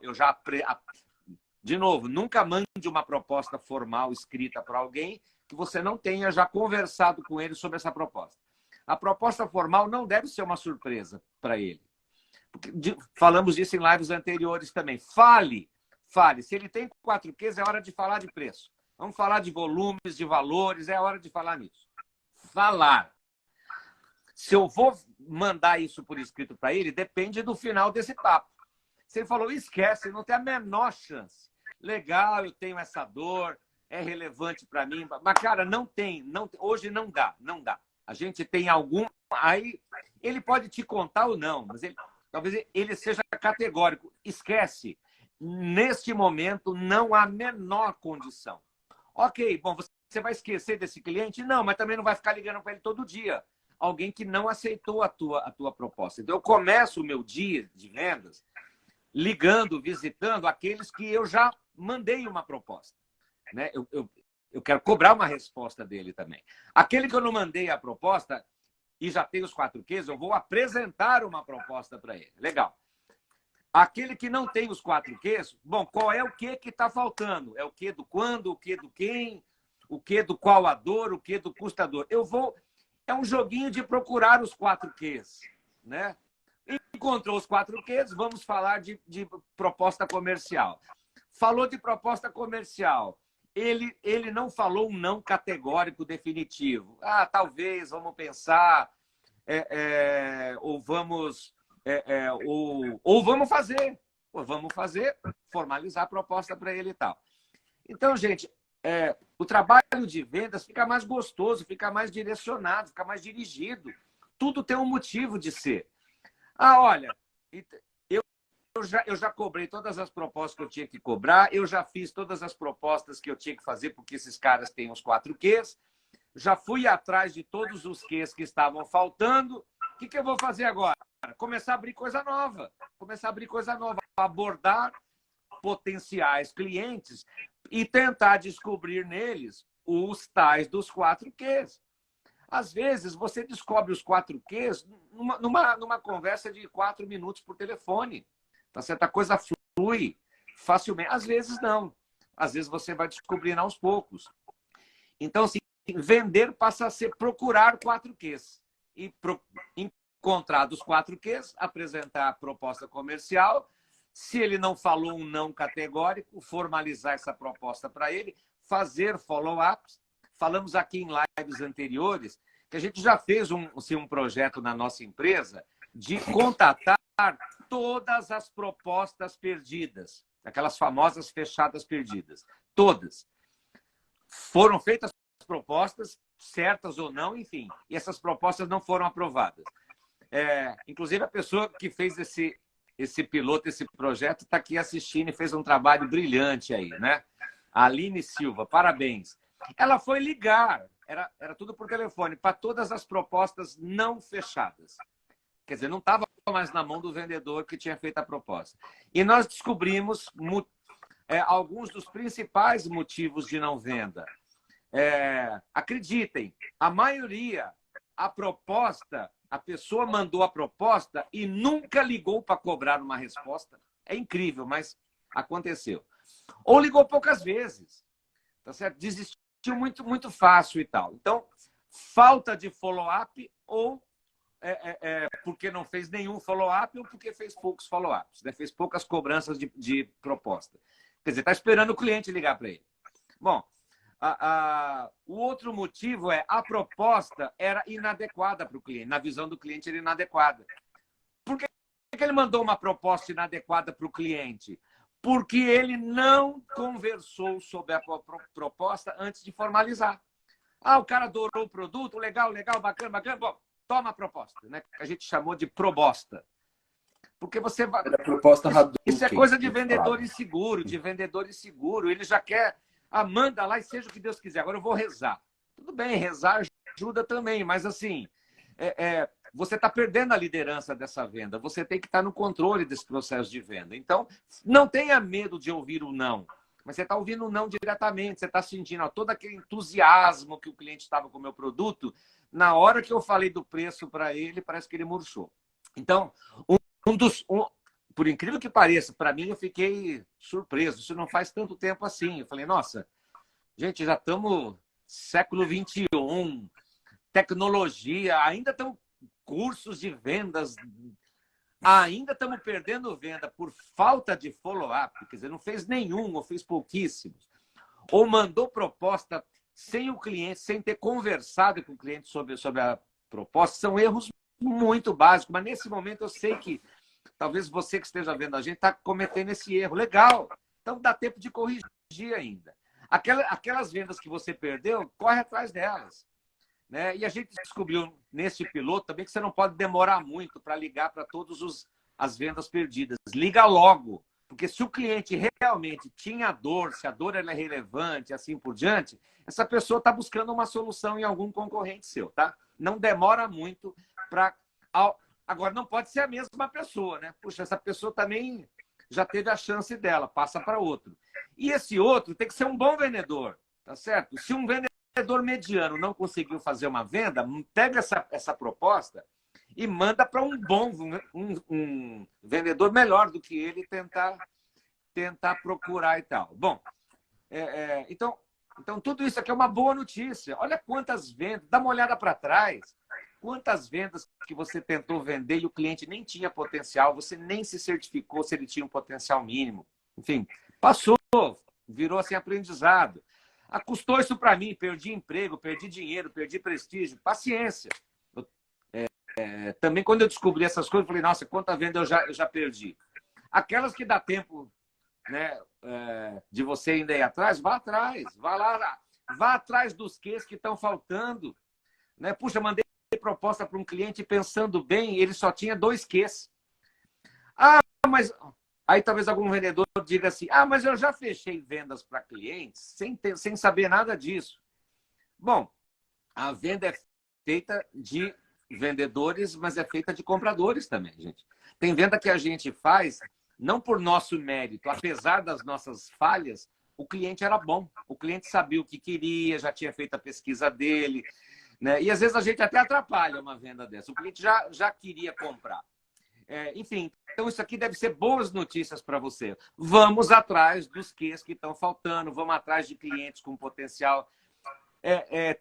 De novo, nunca mande uma proposta formal escrita para alguém que você não tenha já conversado com ele sobre essa proposta. A proposta formal não deve ser uma surpresa para ele. Falamos disso em lives anteriores também. Fale. Se ele tem 4Qs, é hora de falar de preço. Vamos falar de volumes, de valores, é hora de falar nisso. Falar. Se eu vou mandar isso por escrito para ele, depende do final desse papo. Se ele falou, esquece, não tem a menor chance. Legal, eu tenho essa dor, é relevante para mim. Mas, cara, não tem. Hoje não dá. A gente tem algum... Aí ele pode te contar ou não, mas talvez ele seja categórico. Esquece. Neste momento, não há a menor condição. Ok, bom, você vai esquecer desse cliente? Não, mas também não vai ficar ligando para ele todo dia. Alguém que não aceitou a tua proposta. Então, eu começo o meu dia de vendas ligando, visitando aqueles que eu já mandei uma proposta. Né? Eu quero cobrar uma resposta dele também. Aquele que eu não mandei a proposta e já tem os 4Qs, eu vou apresentar uma proposta para ele. Legal. Aquele que não tem os 4Qs, bom, qual é o que está faltando? É o que do quando, o que do quem, o que do qual a dor, o que do custador. É um joguinho de procurar os 4Qs, né? Encontrou os 4Qs, vamos falar de proposta comercial. Falou de proposta comercial. Ele não falou um não categórico definitivo. Ah, talvez, vamos pensar, ou vamos... ou vamos fazer. Ou vamos fazer, formalizar a proposta para ele e tal. Então, gente, o trabalho de vendas fica mais gostoso, fica mais direcionado, fica mais dirigido. Tudo tem um motivo de ser. Ah, olha, eu já cobrei todas as propostas que eu tinha que cobrar, eu já fiz todas as propostas que eu tinha que fazer, porque esses caras têm os 4Qs, já fui atrás de todos os Qs que estavam faltando. O que eu vou fazer agora? Começar a abrir coisa nova. Abordar potenciais clientes e tentar descobrir neles os tais dos 4Qs. Às vezes, você descobre os 4Qs numa conversa de 4 minutos por telefone. Tá certo? A coisa flui facilmente. Às vezes, não. Às vezes, você vai descobrindo aos poucos. Então, assim, vender passa a ser procurar 4Qs. E encontrar dos 4Qs, apresentar a proposta comercial. Se ele não falou um não categórico, formalizar essa proposta para ele, fazer follow-ups. Falamos aqui em lives anteriores que a gente já fez um projeto na nossa empresa de contatar todas as propostas perdidas, aquelas famosas fechadas perdidas. Todas. Foram feitas propostas, certas ou não, enfim, e essas propostas não foram aprovadas. Inclusive, a pessoa que fez esse piloto, esse projeto, está aqui assistindo e fez um trabalho brilhante aí, né? A Aline Silva, parabéns. Ela foi ligar, era tudo por telefone, para todas as propostas não fechadas. Quer dizer, não estava mais na mão do vendedor que tinha feito a proposta. E nós descobrimos alguns dos principais motivos de não venda. Acreditem, a maioria, a pessoa mandou a proposta e nunca ligou para cobrar uma resposta. É incrível, mas aconteceu. Ou ligou poucas vezes. Tá certo? Desistiu muito fácil e tal. Então, falta de follow-up ou porque não fez nenhum follow-up ou porque fez poucos follow-ups, né? Fez poucas cobranças de proposta. Quer dizer, está esperando o cliente ligar para ele. Bom, o outro motivo a proposta era inadequada para o cliente. Na visão do cliente, era inadequada. Por que ele mandou uma proposta inadequada para o cliente? Porque ele não conversou sobre a proposta antes de formalizar. O cara adorou o produto, legal, bacana. Bom, toma a proposta, né? Que a gente chamou de proposta. Porque você vai... proposta Hadouken, isso é coisa de vendedor inseguro. Ele já quer... manda lá e seja o que Deus quiser. Agora eu vou rezar. Tudo bem, rezar ajuda também, mas assim, você está perdendo a liderança dessa venda. Você tem que estar no controle desse processo de venda. Então, não tenha medo de ouvir o não. mas você está ouvindo o não diretamente, você está sentindo ó, todo aquele entusiasmo que o cliente estava com o meu produto. Na hora que eu falei do preço para ele, parece que ele murchou. Então, por incrível que pareça, para mim eu fiquei surpreso. Isso não faz tanto tempo assim. Eu falei, nossa, gente, já estamos século XXI, tecnologia, ainda estão cursos de vendas, ainda estamos perdendo venda por falta de follow-up, quer dizer, não fez nenhum ou fez pouquíssimos, ou mandou proposta sem o cliente, sem ter conversado com o cliente sobre a proposta, são erros muito básicos, mas nesse momento eu sei que talvez você que esteja vendo a gente está cometendo esse erro. Legal, então dá tempo de corrigir ainda. Aquelas vendas que você perdeu, corre atrás delas. Né? E a gente descobriu nesse piloto também que você não pode demorar muito para ligar para todas as vendas perdidas. Liga logo, porque se o cliente realmente tinha dor, se a dor é relevante, assim por diante, essa pessoa está buscando uma solução em algum concorrente seu, tá? Não demora muito para... Agora, não pode ser a mesma pessoa, né? Puxa, essa pessoa também já teve a chance dela, passa para outro. E esse outro tem que ser um bom vendedor, tá certo? Se um vendedor mediano não conseguiu fazer uma venda, pega essa proposta e manda para um bom, um vendedor melhor do que ele tentar procurar e tal. Bom, então, tudo isso aqui é uma boa notícia. Olha quantas vendas, dá uma olhada para trás. Quantas vendas que você tentou vender e o cliente nem tinha potencial, você nem se certificou se ele tinha um potencial mínimo. Enfim, passou, virou assim aprendizado. Custou isso para mim, perdi emprego, perdi dinheiro, perdi prestígio. Paciência. Também quando eu descobri essas coisas, eu falei, nossa, quanta venda eu já perdi. Aquelas que dá tempo, né, de você ainda ir atrás, vá atrás. Vá lá, vá atrás dos Qs que estão faltando. Né? Puxa, mandei proposta para um cliente pensando bem, ele só tinha 2 Qs. Mas... Aí talvez algum vendedor diga assim, mas eu já fechei vendas para clientes sem saber nada disso. Bom, a venda é feita de vendedores, mas é feita de compradores também, gente. Tem venda que a gente faz, não por nosso mérito, apesar das nossas falhas, o cliente era bom. O cliente sabia o que queria, já tinha feito a pesquisa dele. Né? E às vezes a gente até atrapalha uma venda dessa. O cliente já queria comprar. Enfim, então isso aqui deve ser boas notícias para você. Vamos atrás dos Qs que estão faltando, vamos atrás de clientes com potencial.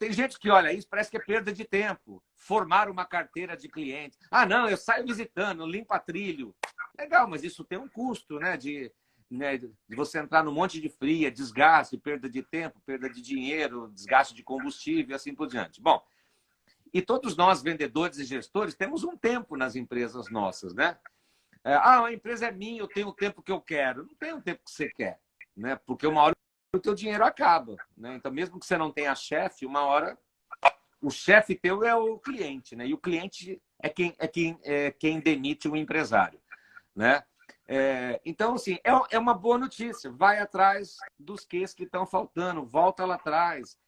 Tem gente que olha isso, parece que é perda de tempo. Formar uma carteira de clientes. Não, eu saio visitando, limpa trilho. Legal, mas isso tem um custo, né? De você entrar num monte de fria, desgaste, perda de tempo, perda de dinheiro, desgaste de combustível e assim por diante. Bom, e todos nós, vendedores e gestores, temos um tempo nas empresas nossas, né? A empresa é minha, eu tenho o tempo que eu quero. Não tem o tempo que você quer, né? Porque uma hora o teu dinheiro acaba, né? Então, mesmo que você não tenha chefe, uma hora o chefe teu é o cliente, né? E o cliente é quem demite o empresário, né? Então, assim, é uma boa notícia. Vai atrás dos Qs que estão faltando, volta lá atrás.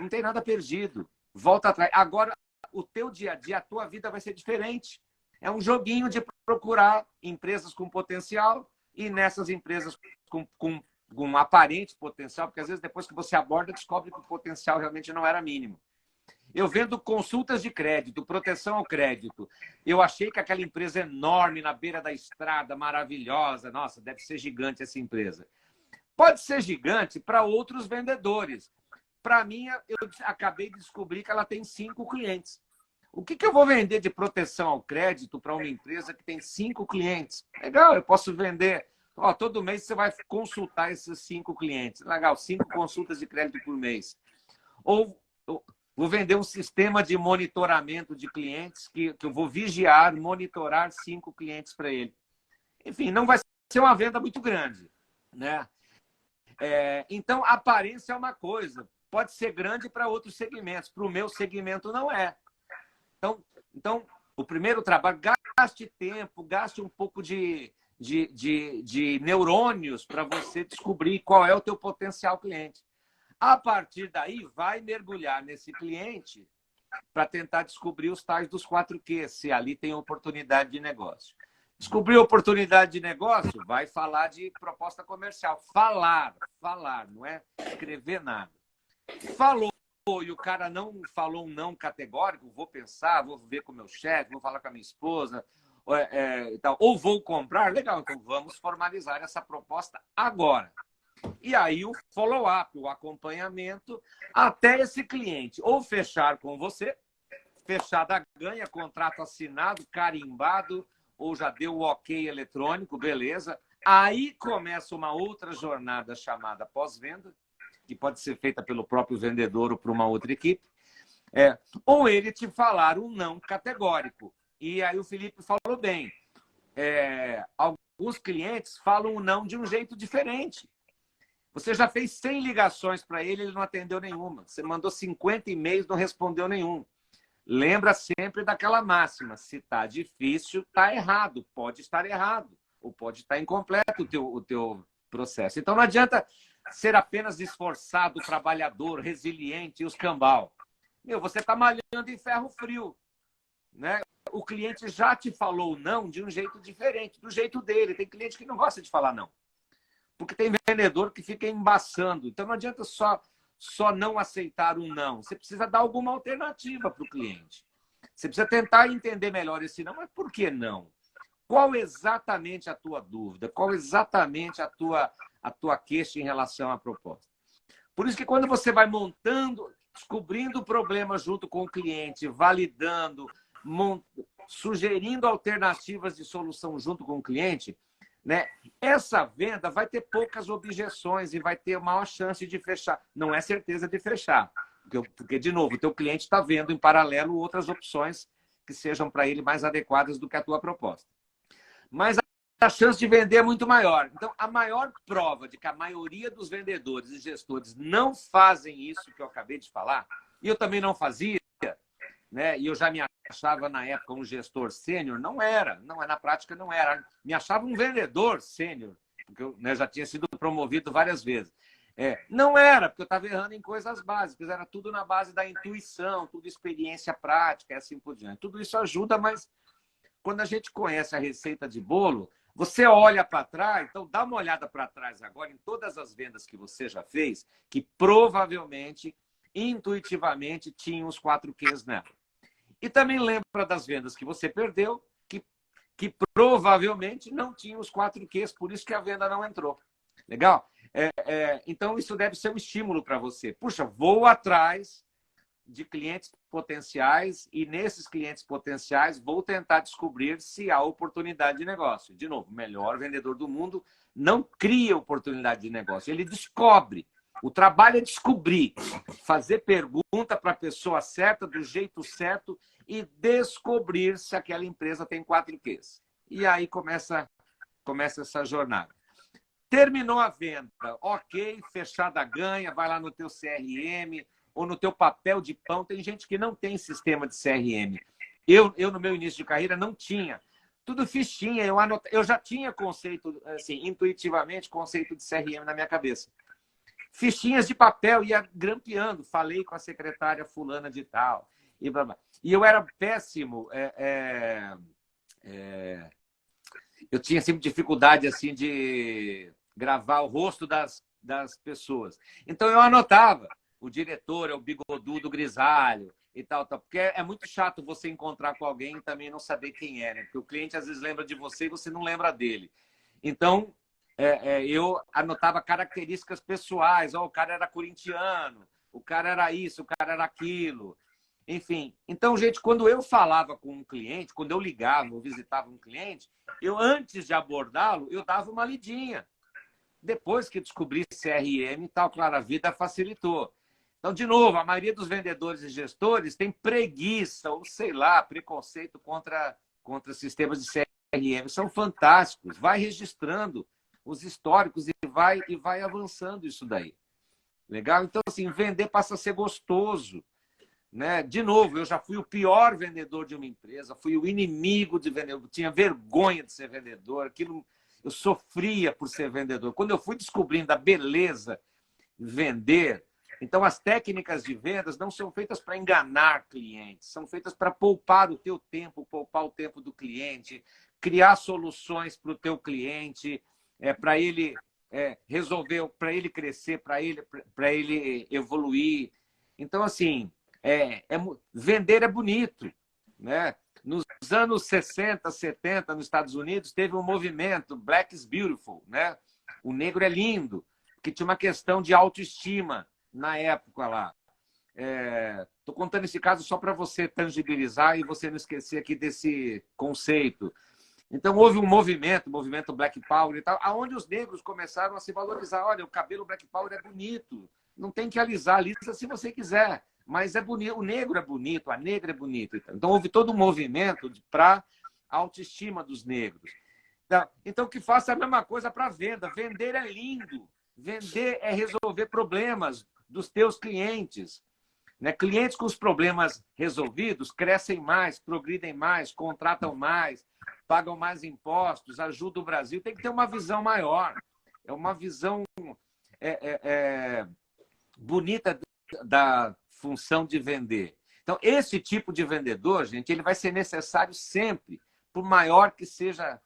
Não tem nada perdido. Volta atrás. Agora, o teu dia a dia, a tua vida vai ser diferente. É um joguinho de procurar empresas com potencial e nessas empresas com um aparente potencial, porque às vezes depois que você aborda, descobre que o potencial realmente não era mínimo. Eu vendo consultas de crédito, proteção ao crédito. Eu achei que aquela empresa enorme na beira da estrada, maravilhosa, nossa, deve ser gigante essa empresa. Pode ser gigante para outros vendedores. Para mim, eu acabei de descobrir que ela tem 5 clientes. O que eu vou vender de proteção ao crédito para uma empresa que tem 5 clientes? Legal, eu posso vender. Todo mês você vai consultar esses 5 clientes. Legal, 5 consultas de crédito por mês. Ou vou vender um sistema de monitoramento de clientes que eu vou vigiar, monitorar 5 clientes para ele. Enfim, não vai ser uma venda muito grande, né? Então, a aparência é uma coisa. Pode ser grande para outros segmentos. Para o meu segmento, não é. Então, o primeiro trabalho, gaste tempo, gaste um pouco de neurônios para você descobrir qual é o teu potencial cliente. A partir daí, vai mergulhar nesse cliente para tentar descobrir os tais dos 4 Qs, se ali tem oportunidade de negócio. Descobriu oportunidade de negócio? Vai falar de proposta comercial. Falar, não é escrever nada. Falou e o cara não falou um não categórico, vou pensar, vou ver com o meu chefe, vou falar com a minha esposa, e tal, ou vou comprar, legal, então vamos formalizar essa proposta agora. E aí o follow-up, o acompanhamento, até esse cliente ou fechar com você, fechada ganha, contrato assinado, carimbado, ou já deu o ok eletrônico, beleza. Aí começa uma outra jornada chamada pós-venda, que pode ser feita pelo próprio vendedor ou por uma outra equipe, ou ele te falar um não categórico. E aí o Felipe falou bem, alguns clientes falam um não de um jeito diferente. Você já fez 100 ligações para ele, ele não atendeu nenhuma. Você mandou 50 e-mails, não respondeu nenhum. Lembra sempre daquela máxima, se está difícil, está errado. Pode estar errado, ou pode estar incompleto o teu processo. Então não adianta ser apenas esforçado, trabalhador, resiliente e os cambal. Você está malhando em ferro frio, né? O cliente já te falou não de um jeito diferente, do jeito dele. Tem cliente que não gosta de falar não, porque tem vendedor que fica embaçando. Então não adianta só não aceitar um não. Você precisa dar alguma alternativa para o cliente. Você precisa tentar entender melhor esse não, mas por que não? Qual exatamente a tua dúvida? Qual exatamente a tua queixa em relação à proposta? Por isso que quando você vai montando, descobrindo o problema junto com o cliente, validando, sugerindo alternativas de solução junto com o cliente, né? Essa venda vai ter poucas objeções e vai ter maior chance de fechar. Não é certeza de fechar, porque de novo, o teu cliente está vendo em paralelo outras opções que sejam para ele mais adequadas do que a tua proposta. Mas a chance de vender é muito maior. Então, a maior prova de que a maioria dos vendedores e gestores não fazem isso que eu acabei de falar, e eu também não fazia, né? E eu já me achava na época um gestor sênior, não era, na prática não era. Me achava um vendedor sênior, porque eu, né, já tinha sido promovido várias vezes. Não era, porque eu estava errando em coisas básicas, era tudo na base da intuição, tudo experiência prática e assim por diante. Tudo isso ajuda, mas quando a gente conhece a receita de bolo, você olha para trás, então dá uma olhada para trás agora em todas as vendas que você já fez, que provavelmente, intuitivamente, tinham os 4 Qs nela. E também lembra das vendas que você perdeu, que provavelmente não tinham os 4 Qs, por isso que a venda não entrou. Legal? Então, isso deve ser um estímulo para você. Puxa, vou atrás de clientes potenciais e nesses clientes potenciais vou tentar descobrir se há oportunidade de negócio. De novo, o melhor vendedor do mundo não cria oportunidade de negócio, ele descobre. O trabalho é descobrir, fazer pergunta para a pessoa certa, do jeito certo e descobrir se aquela empresa tem 4 Qs. E aí começa essa jornada. Terminou a venda, ok, fechada a ganha, vai lá no teu CRM ou no teu papel de pão. Tem gente que não tem sistema de CRM. Eu no meu início de carreira, não tinha. Tudo fichinha, eu já tinha conceito, assim, intuitivamente, conceito de CRM na minha cabeça. Fichinhas de papel, ia grampeando. Falei com a secretária fulana de tal. E, blá, blá. E eu era péssimo. Eu tinha sempre dificuldade assim, de gravar o rosto das pessoas. Então, eu anotava. O diretor é o bigodudo grisalho e tal. Porque é muito chato você encontrar com alguém e também não saber quem é, né? Porque o cliente às vezes lembra de você e você não lembra dele. Então, eu anotava características pessoais. O cara era corintiano, o cara era isso, o cara era aquilo. Enfim, então, gente, quando eu falava com um cliente, quando eu ligava ou visitava um cliente, eu, antes de abordá-lo, eu dava uma lidinha. Depois que descobri CRM e tal, claro, a vida facilitou. Então, de novo, a maioria dos vendedores e gestores tem preguiça ou, sei lá, preconceito contra sistemas de CRM. São fantásticos. Vai registrando os históricos e vai avançando isso daí. Legal? Então, assim, vender passa a ser gostoso. Né? De novo, eu já fui o pior vendedor de uma empresa, fui o inimigo de vendedor, tinha vergonha de ser vendedor, aquilo, eu sofria por ser vendedor. Quando eu fui descobrindo a beleza de vender, Então, as técnicas de vendas não são feitas para enganar clientes, são feitas para poupar o teu tempo, poupar o tempo do cliente, criar soluções para o teu cliente, para ele resolver, para ele crescer, para ele evoluir. Então, assim, vender é bonito, né? Nos anos 60, 70, nos Estados Unidos, teve um movimento, Black is Beautiful, né? O negro é lindo, que tinha uma questão de autoestima na época lá. Estou contando esse caso só para você tangibilizar e você não esquecer aqui desse conceito. Então, houve um movimento, o movimento Black Power e tal, onde os negros começaram a se valorizar. Olha, o cabelo Black Power é bonito, não tem que alisar, alisa se você quiser, mas é bonito, o negro é bonito, a negra é bonita. Então, houve todo um movimento para a autoestima dos negros. Então, que faça a mesma coisa para a venda. Vender é lindo, vender é resolver problemas dos teus clientes. Né? Clientes com os problemas resolvidos crescem mais, progridem mais, contratam mais, pagam mais impostos, ajudam o Brasil. Tem que ter uma visão maior. É uma visão bonita da função de vender. Então, esse tipo de vendedor, gente, ele vai ser necessário sempre, por maior que seja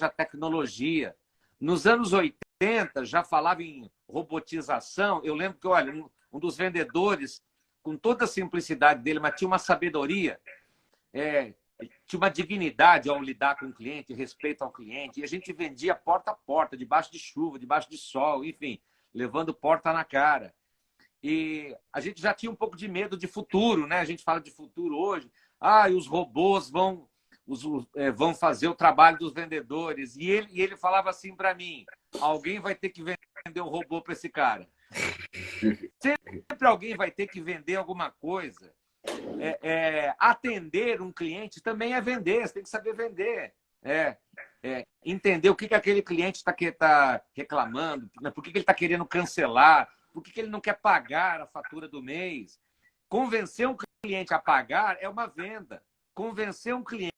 a tecnologia. Nos anos 80, já falava em robotização. Eu lembro que, olha, um dos vendedores, com toda a simplicidade dele, mas tinha uma sabedoria, tinha uma dignidade ao lidar com o cliente, respeito ao cliente. E a gente vendia porta a porta, debaixo de chuva, debaixo de sol, enfim, levando porta na cara. E a gente já tinha um pouco de medo de futuro, né? A gente fala de futuro hoje. E os robôs vão fazer o trabalho dos vendedores. E ele falava assim para mim: alguém vai ter que vender um robô para esse cara. Sempre alguém vai ter que vender alguma coisa. Atender um cliente também é vender, você tem que saber vender. Entender o que aquele cliente está reclamando, por que ele está querendo cancelar, por que ele não quer pagar a fatura do mês. Convencer um cliente a pagar é uma venda. Convencer um cliente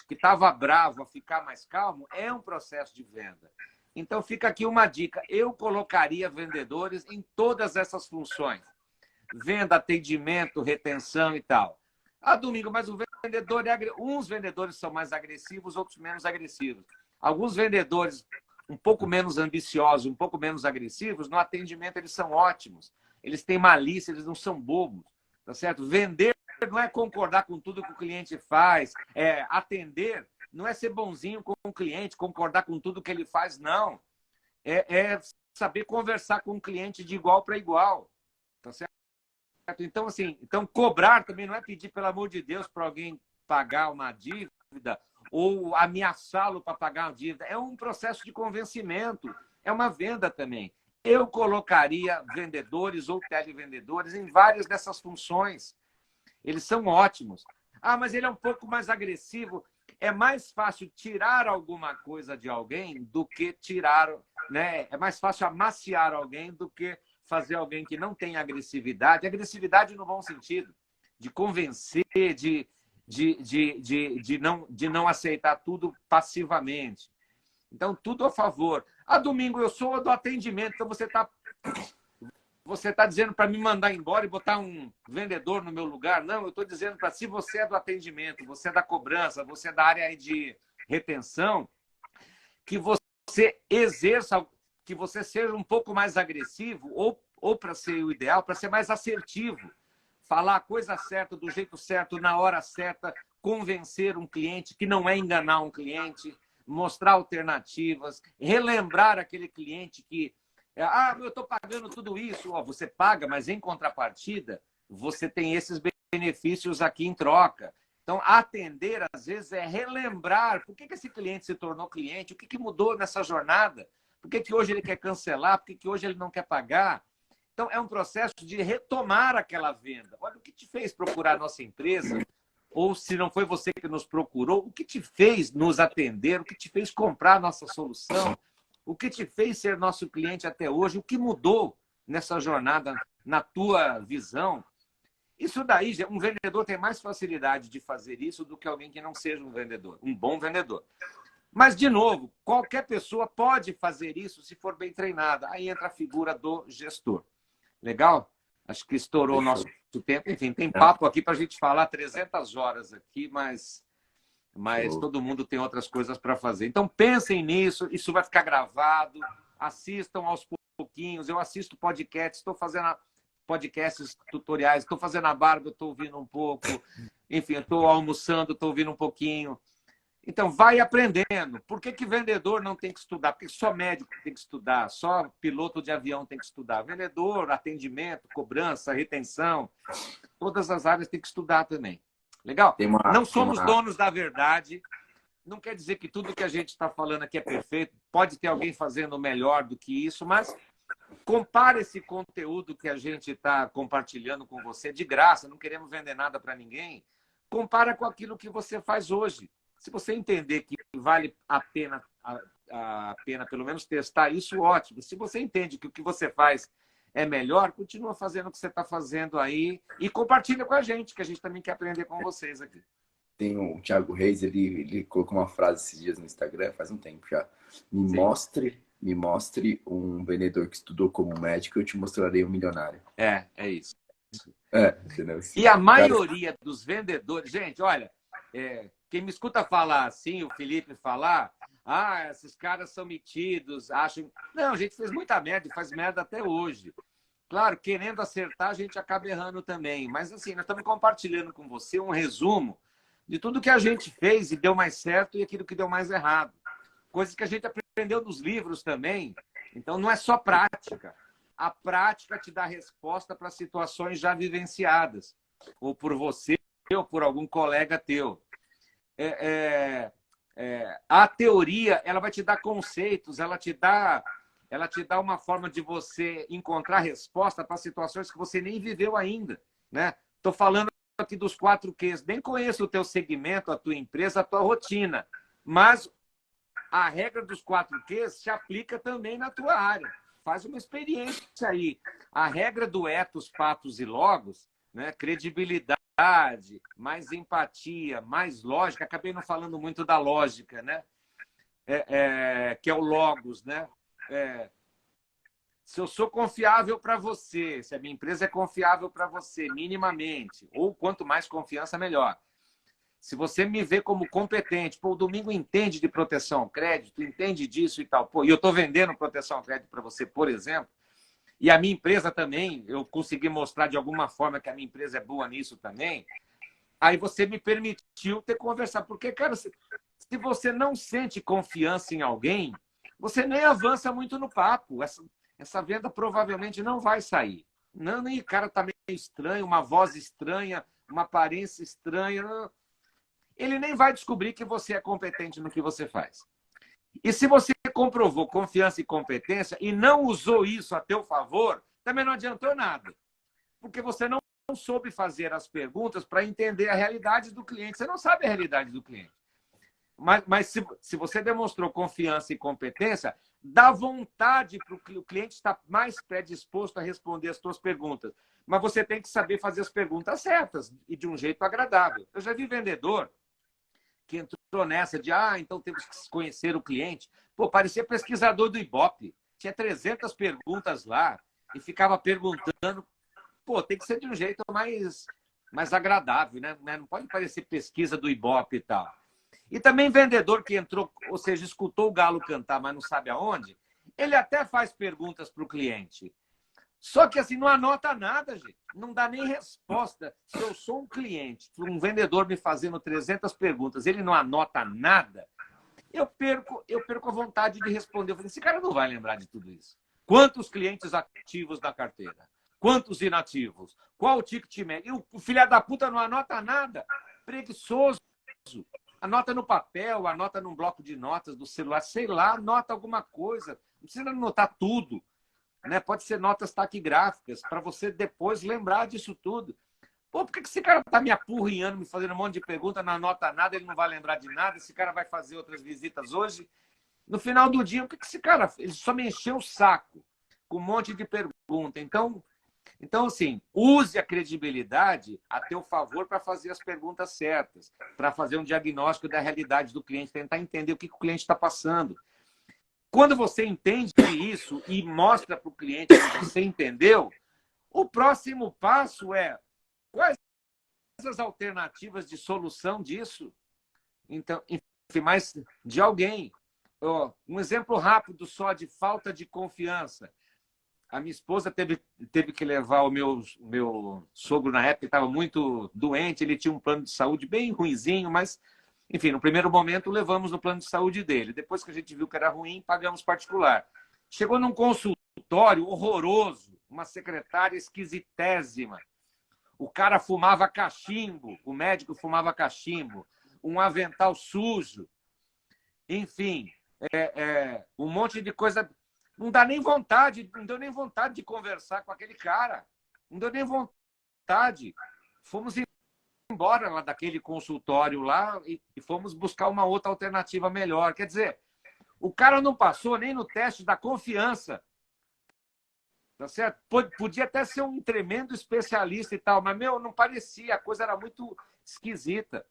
que estava bravo a ficar mais calmo é um processo de venda. Então, fica aqui uma dica. Eu colocaria vendedores em todas essas funções. Venda, atendimento, retenção e tal. Domingo, mas o vendedor uns vendedores são mais agressivos, outros menos agressivos. Alguns vendedores um pouco menos ambiciosos, um pouco menos agressivos, no atendimento eles são ótimos. Eles têm malícia, eles não são bobos. Tá certo? Vender não é concordar com tudo que o cliente faz. Atender não é ser bonzinho com o cliente, concordar com tudo que ele faz, não. É saber conversar com o cliente de igual para igual. Tá certo? Então, assim, cobrar também não é pedir, pelo amor de Deus, para alguém pagar uma dívida ou ameaçá-lo para pagar uma dívida. É um processo de convencimento, é uma venda também. Eu colocaria vendedores ou televendedores em várias dessas funções. Eles são ótimos. Mas ele é um pouco mais agressivo. É mais fácil tirar alguma coisa de alguém do que tirar, né? É mais fácil amaciar alguém do que fazer alguém que não tem agressividade. Agressividade no bom sentido, de convencer, de não aceitar tudo passivamente. Então, tudo a favor. Domingo, eu sou do atendimento, então você tá dizendo para me mandar embora e botar um vendedor no meu lugar? Não, eu estou dizendo para se você é do atendimento, você é da cobrança, você é da área de retenção, que você exerça, que você seja um pouco mais agressivo, ou para ser o ideal, para ser mais assertivo. Falar a coisa certa, do jeito certo, na hora certa, convencer um cliente, que não é enganar um cliente, mostrar alternativas, relembrar aquele cliente que eu estou pagando tudo isso. Você paga, mas em contrapartida, você tem esses benefícios aqui em troca. Então, atender, às vezes, é relembrar por que esse cliente se tornou cliente, o que mudou nessa jornada, por que hoje ele quer cancelar, por que hoje ele não quer pagar. Então, é um processo de retomar aquela venda. Olha, o que te fez procurar a nossa empresa? Ou se não foi você que nos procurou, o que te fez nos atender? O que te fez comprar a nossa solução? O que te fez ser nosso cliente até hoje? O que mudou nessa jornada, na tua visão? Isso daí, um vendedor tem mais facilidade de fazer isso do que alguém que não seja um vendedor, um bom vendedor. Mas, de novo, qualquer pessoa pode fazer isso se for bem treinada. Aí entra a figura do gestor. Legal? Acho que estourou o nosso Fechou. tempo. Enfim, tem Não, papo aqui para a gente falar 300 horas aqui, mas show. todo mundo tem outras coisas para fazer. Então, pensem nisso, isso vai ficar gravado, assistam aos pouquinhos. Eu assisto podcasts, estou fazendo podcasts tutoriais, estou fazendo a barba, estou ouvindo um pouco. Enfim, estou almoçando, estou ouvindo um pouquinho. Então, vai aprendendo. Por que vendedor não tem que estudar? Porque só médico tem que estudar, só piloto de avião tem que estudar. Vendedor, atendimento, cobrança, retenção, todas as áreas tem que estudar também. Legal? Não Tem somos uma, donos da verdade. Não quer dizer que tudo que a gente está falando aqui é perfeito. Pode ter alguém fazendo melhor do que isso, mas compare esse conteúdo que a gente está compartilhando com você de graça, não queremos vender nada para ninguém. Compara com aquilo que você faz hoje. Se você entender que vale a pena pelo menos testar isso, ótimo. Se você entende que o que você faz é melhor, continua fazendo o que você está fazendo aí e compartilha com a gente, que a gente também quer aprender com vocês aqui. tem o Thiago Reis, ele colocou uma frase esses dias no Instagram, faz um tempo já. Sim. Me mostre um vendedor que estudou como médico, eu te mostrarei um milionário. É isso. Entendeu? E a Cara, maioria dos vendedores, gente, olha, quem me escuta falar assim, o Felipe falar, esses caras são metidos, acham. Não, a gente fez muita merda e faz merda até hoje. Claro, querendo acertar, a gente acaba errando também. Mas assim, nós estamos compartilhando com você um resumo de tudo que a gente fez e deu mais certo e aquilo que deu mais errado. Coisas que a gente aprendeu nos livros também. Então, não é só prática. A prática te dá resposta para situações já vivenciadas, ou por você, ou por algum colega teu. A teoria, ela vai te dar conceitos, ela te dá uma forma de você encontrar resposta para situações que você nem viveu ainda, né? Estou falando aqui dos 4 Qs. Nem conheço o teu segmento, a tua empresa, a tua rotina, mas a regra dos 4 Qs se aplica também na tua área. Faz uma experiência aí. A regra do ethos, pathos e logos, né? Credibilidade, mais empatia, mais lógica. Acabei não falando muito da lógica, né? Que é o logos, né? Se eu sou confiável para você, se a minha empresa é confiável para você, minimamente, ou quanto mais confiança, melhor. Se você me vê como competente, o Domingo entende de proteção ao crédito, entende disso e tal, e eu estou vendendo proteção ao crédito para você, por exemplo, e a minha empresa também, eu consegui mostrar de alguma forma que a minha empresa é boa nisso também, aí você me permitiu ter conversado. Porque, cara, se você não sente confiança em alguém, você nem avança muito no papo. Essa venda provavelmente não vai sair. Não, nem o cara tá meio estranho, uma voz estranha, uma aparência estranha. Ele nem vai descobrir que você é competente no que você faz. E se você comprovou confiança e competência e não usou isso a teu favor, também não adiantou nada. Porque você não soube fazer as perguntas para entender a realidade do cliente. Você não sabe a realidade do cliente. Mas se você demonstrou confiança e competência, dá vontade para o cliente estar mais predisposto a responder as suas perguntas. Mas você tem que saber fazer as perguntas certas e de um jeito agradável. Eu já vi vendedor que entrou nessa de, então temos que conhecer o cliente. Pô, parecia pesquisador do Ibope. Tinha 300 perguntas lá e ficava perguntando. Pô, tem que ser de um jeito mais agradável, né? Não pode parecer pesquisa do Ibope e tal. E também vendedor que entrou, ou seja, escutou o galo cantar, mas não sabe aonde, ele até faz perguntas para o cliente. Só que assim, não anota nada, gente. Não dá nem resposta. Se eu sou um cliente, um vendedor me fazendo 300 perguntas, ele não anota nada, eu perco a vontade de responder. Eu falei, esse cara não vai lembrar de tudo isso. Quantos clientes ativos na carteira? Quantos inativos? Qual o ticket médio? O filho da puta não anota nada. Preguiçoso. Anota no papel, anota num bloco de notas do celular, sei lá, anota alguma coisa. Não precisa anotar tudo. Né? Pode ser notas taquigráficas, para você depois lembrar disso tudo. Pô, por que esse cara está me apurrinhando, me fazendo um monte de pergunta, não anota nada, ele não vai lembrar de nada, esse cara vai fazer outras visitas hoje? No final do dia, o que esse cara fez? Ele só me encheu o saco com um monte de pergunta. Então, assim, use a credibilidade a teu favor para fazer as perguntas certas, para fazer um diagnóstico da realidade do cliente, tentar entender o que o cliente está passando. Quando você entende isso e mostra para o cliente que você entendeu, O próximo passo é quais as alternativas de solução disso? Então, enfim, mais de alguém. Um exemplo rápido só de falta de confiança. A minha esposa teve que levar o meu sogro na época, que estava muito doente, ele tinha um plano de saúde bem ruinzinho, mas, enfim, no primeiro momento levamos no plano de saúde dele. Depois que a gente viu que era ruim, pagamos particular. Chegou num consultório horroroso, uma secretária esquisitésima. O cara fumava cachimbo, o médico fumava cachimbo, um avental sujo, enfim, um monte de coisa. Não dá nem vontade, não deu nem vontade de conversar com aquele cara. Não deu nem vontade. Fomos embora lá daquele consultório lá e fomos buscar uma outra alternativa melhor. Quer dizer, o cara não passou nem no teste da confiança. Tá certo? Podia até ser um tremendo especialista e tal, mas, meu, não parecia. A coisa era muito esquisita.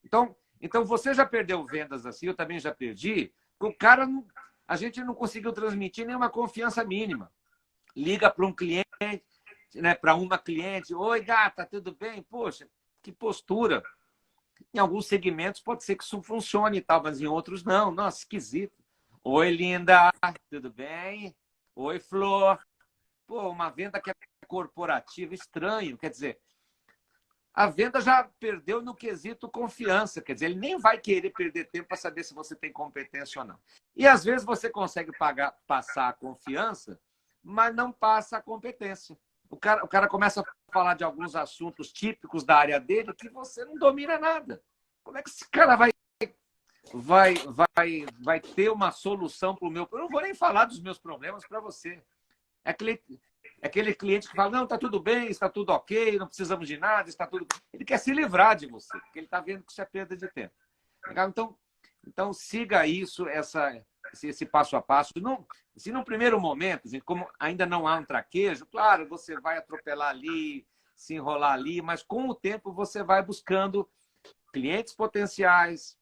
Então você já perdeu vendas assim, eu também já perdi. O cara, a gente não conseguiu transmitir nenhuma confiança mínima. Liga para um cliente, né, para uma cliente, oi, gata, tudo bem? Poxa, que postura. Em alguns segmentos pode ser que isso funcione e tal, mas em outros não. Nossa, esquisito. Oi, linda, tudo bem? Oi, Flor. Pô, uma venda que é corporativa, estranho. Quer dizer, a venda já perdeu no quesito confiança. Quer dizer, ele nem vai querer perder tempo para saber se você tem competência ou não. E às vezes você consegue passar a confiança, mas não passa a competência. O cara começa a falar de alguns assuntos típicos da área dele que você não domina nada. Como é que esse cara vai ter uma solução para o meu... Eu não vou nem falar dos meus problemas para você. É aquele cliente que fala, não, está tudo bem, está tudo ok, não precisamos de nada, está tudo... Ele quer se livrar de você, porque ele está vendo que isso é perda de tempo. Legal? Então siga isso, esse passo a passo. Não, se no primeiro momento, gente, como ainda não há um traquejo, claro, você vai atropelar ali, se enrolar ali, mas com o tempo você vai buscando clientes potenciais,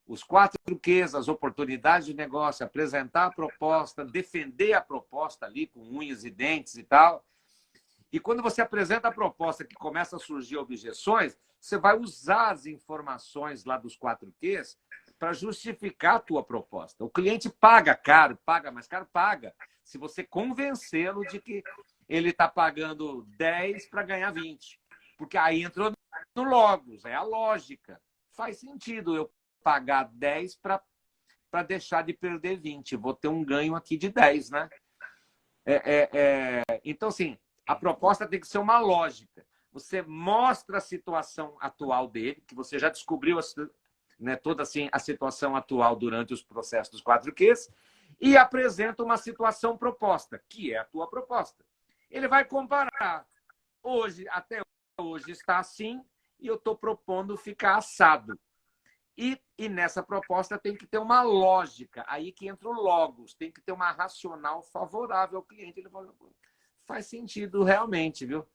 os 4 Qs, as oportunidades de negócio, apresentar a proposta, defender a proposta ali com unhas e dentes e tal. E quando você apresenta a proposta que começa a surgir objeções, você vai usar as informações lá dos 4 Qs para justificar a tua proposta. O cliente paga caro, paga mais caro, paga. Se você convencê-lo de que ele está pagando 10 para ganhar 20. Porque aí entrou no Logos, é a lógica. Faz sentido eu pagar 10 para deixar de perder 20. Vou ter um ganho aqui de 10, né? Então, assim, a proposta tem que ser uma lógica. Você mostra a situação atual dele, que você já descobriu né, toda assim, a situação atual durante os processos dos 4 Qs, e apresenta uma situação proposta, que é a tua proposta. Ele vai comparar. Até hoje está assim, e eu estou propondo ficar assado. E nessa proposta tem que ter uma lógica. Aí que entra o logos. Tem que ter uma racional favorável ao cliente. Ele fala, faz sentido realmente, viu?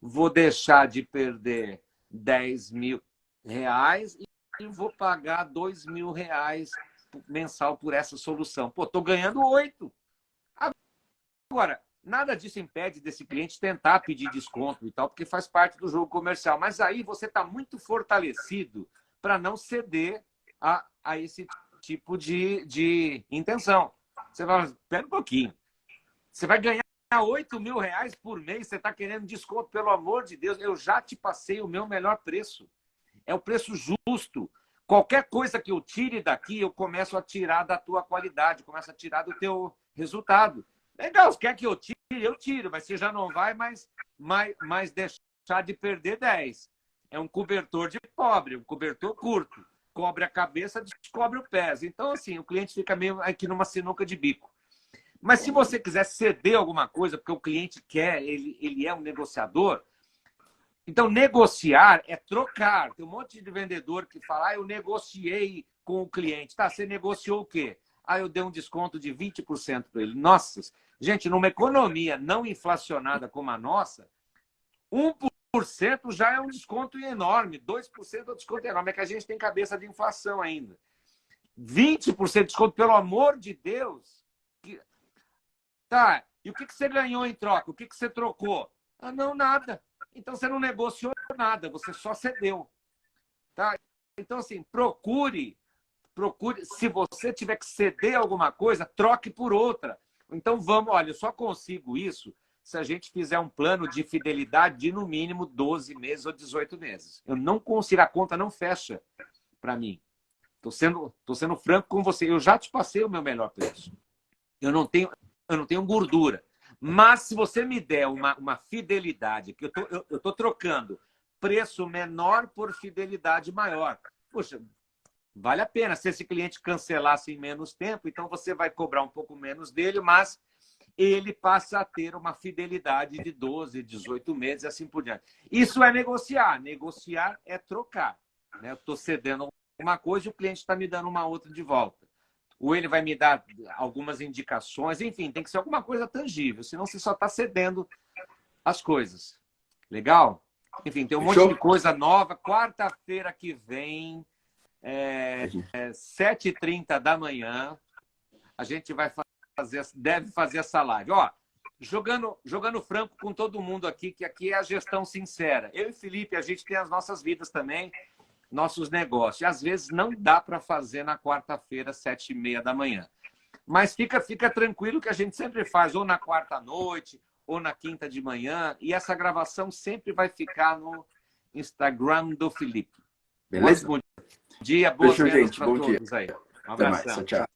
Vou deixar de perder 10 mil reais e vou pagar 2 mil reais mensal por essa solução. Pô, estou ganhando 8. Agora, nada disso impede desse cliente tentar pedir desconto e tal, porque faz parte do jogo comercial. Mas aí você está muito fortalecido para não ceder a esse tipo de intenção. Você vai, espera um pouquinho. Você vai ganhar 8 mil reais por mês, você está querendo desconto, pelo amor de Deus. Eu já te passei o meu melhor preço. É o preço justo. Qualquer coisa que eu tire daqui, eu começo a tirar da tua qualidade, começo a tirar do teu resultado. Legal, você quer que eu tire? Eu tiro, mas você já não vai mais deixar de perder 10. É um cobertor de pobre, um cobertor curto. Cobre a cabeça, descobre o pé. Então, assim, o cliente fica meio aqui numa sinuca de bico. Mas se você quiser ceder alguma coisa, porque o cliente quer, ele é um negociador, então negociar é trocar. Tem um monte de vendedor que fala, eu negociei com o cliente. Tá, você negociou o quê? Eu dei um desconto de 20% para ele. Nossa, gente, numa economia não inflacionada como a nossa, 1% já é um desconto enorme, 2% é um desconto enorme. É que a gente tem cabeça de inflação ainda. 20% de desconto, pelo amor de Deus. Tá, e o que você ganhou em troca? O que você trocou? Ah, não, nada. Então você não negociou nada, você só cedeu. Tá? Então, assim, procure, se você tiver que ceder alguma coisa, troque por outra. Então, vamos, olha, eu só consigo isso se a gente fizer um plano de fidelidade de, no mínimo, 12 meses ou 18 meses. Eu não consigo, a conta não fecha para mim. Tô sendo franco com você. Eu já te passei o meu melhor preço. Eu não tenho gordura. Mas se você me der uma fidelidade, que eu tô trocando preço menor por fidelidade maior. Poxa, vale a pena. Se esse cliente cancelasse em menos tempo, então você vai cobrar um pouco menos dele, mas ele passa a ter uma fidelidade de 12, 18 meses e assim por diante. Isso é negociar. Negociar é trocar. Né? Eu estou cedendo uma coisa e o cliente está me dando uma outra de volta. Ou ele vai me dar algumas indicações. Enfim, tem que ser alguma coisa tangível, senão você só está cedendo as coisas. Legal? Enfim, tem um monte de coisa nova. Quarta-feira que vem, 7h30 da manhã, a gente deve fazer essa live. Ó, jogando franco com todo mundo aqui, que aqui é a gestão sincera. Eu e Felipe, a gente tem as nossas vidas também, nossos negócios. E às vezes não dá para fazer na quarta-feira, 7h30 da manhã. Mas fica tranquilo que a gente sempre faz, ou na quarta à noite, ou na quinta de manhã. E essa gravação sempre vai ficar no Instagram do Felipe. Beleza? Bom dia, boas Fechou, vendas gente. para Bom dia. todos aí. Um Até mais. abração. Tchau, tchau.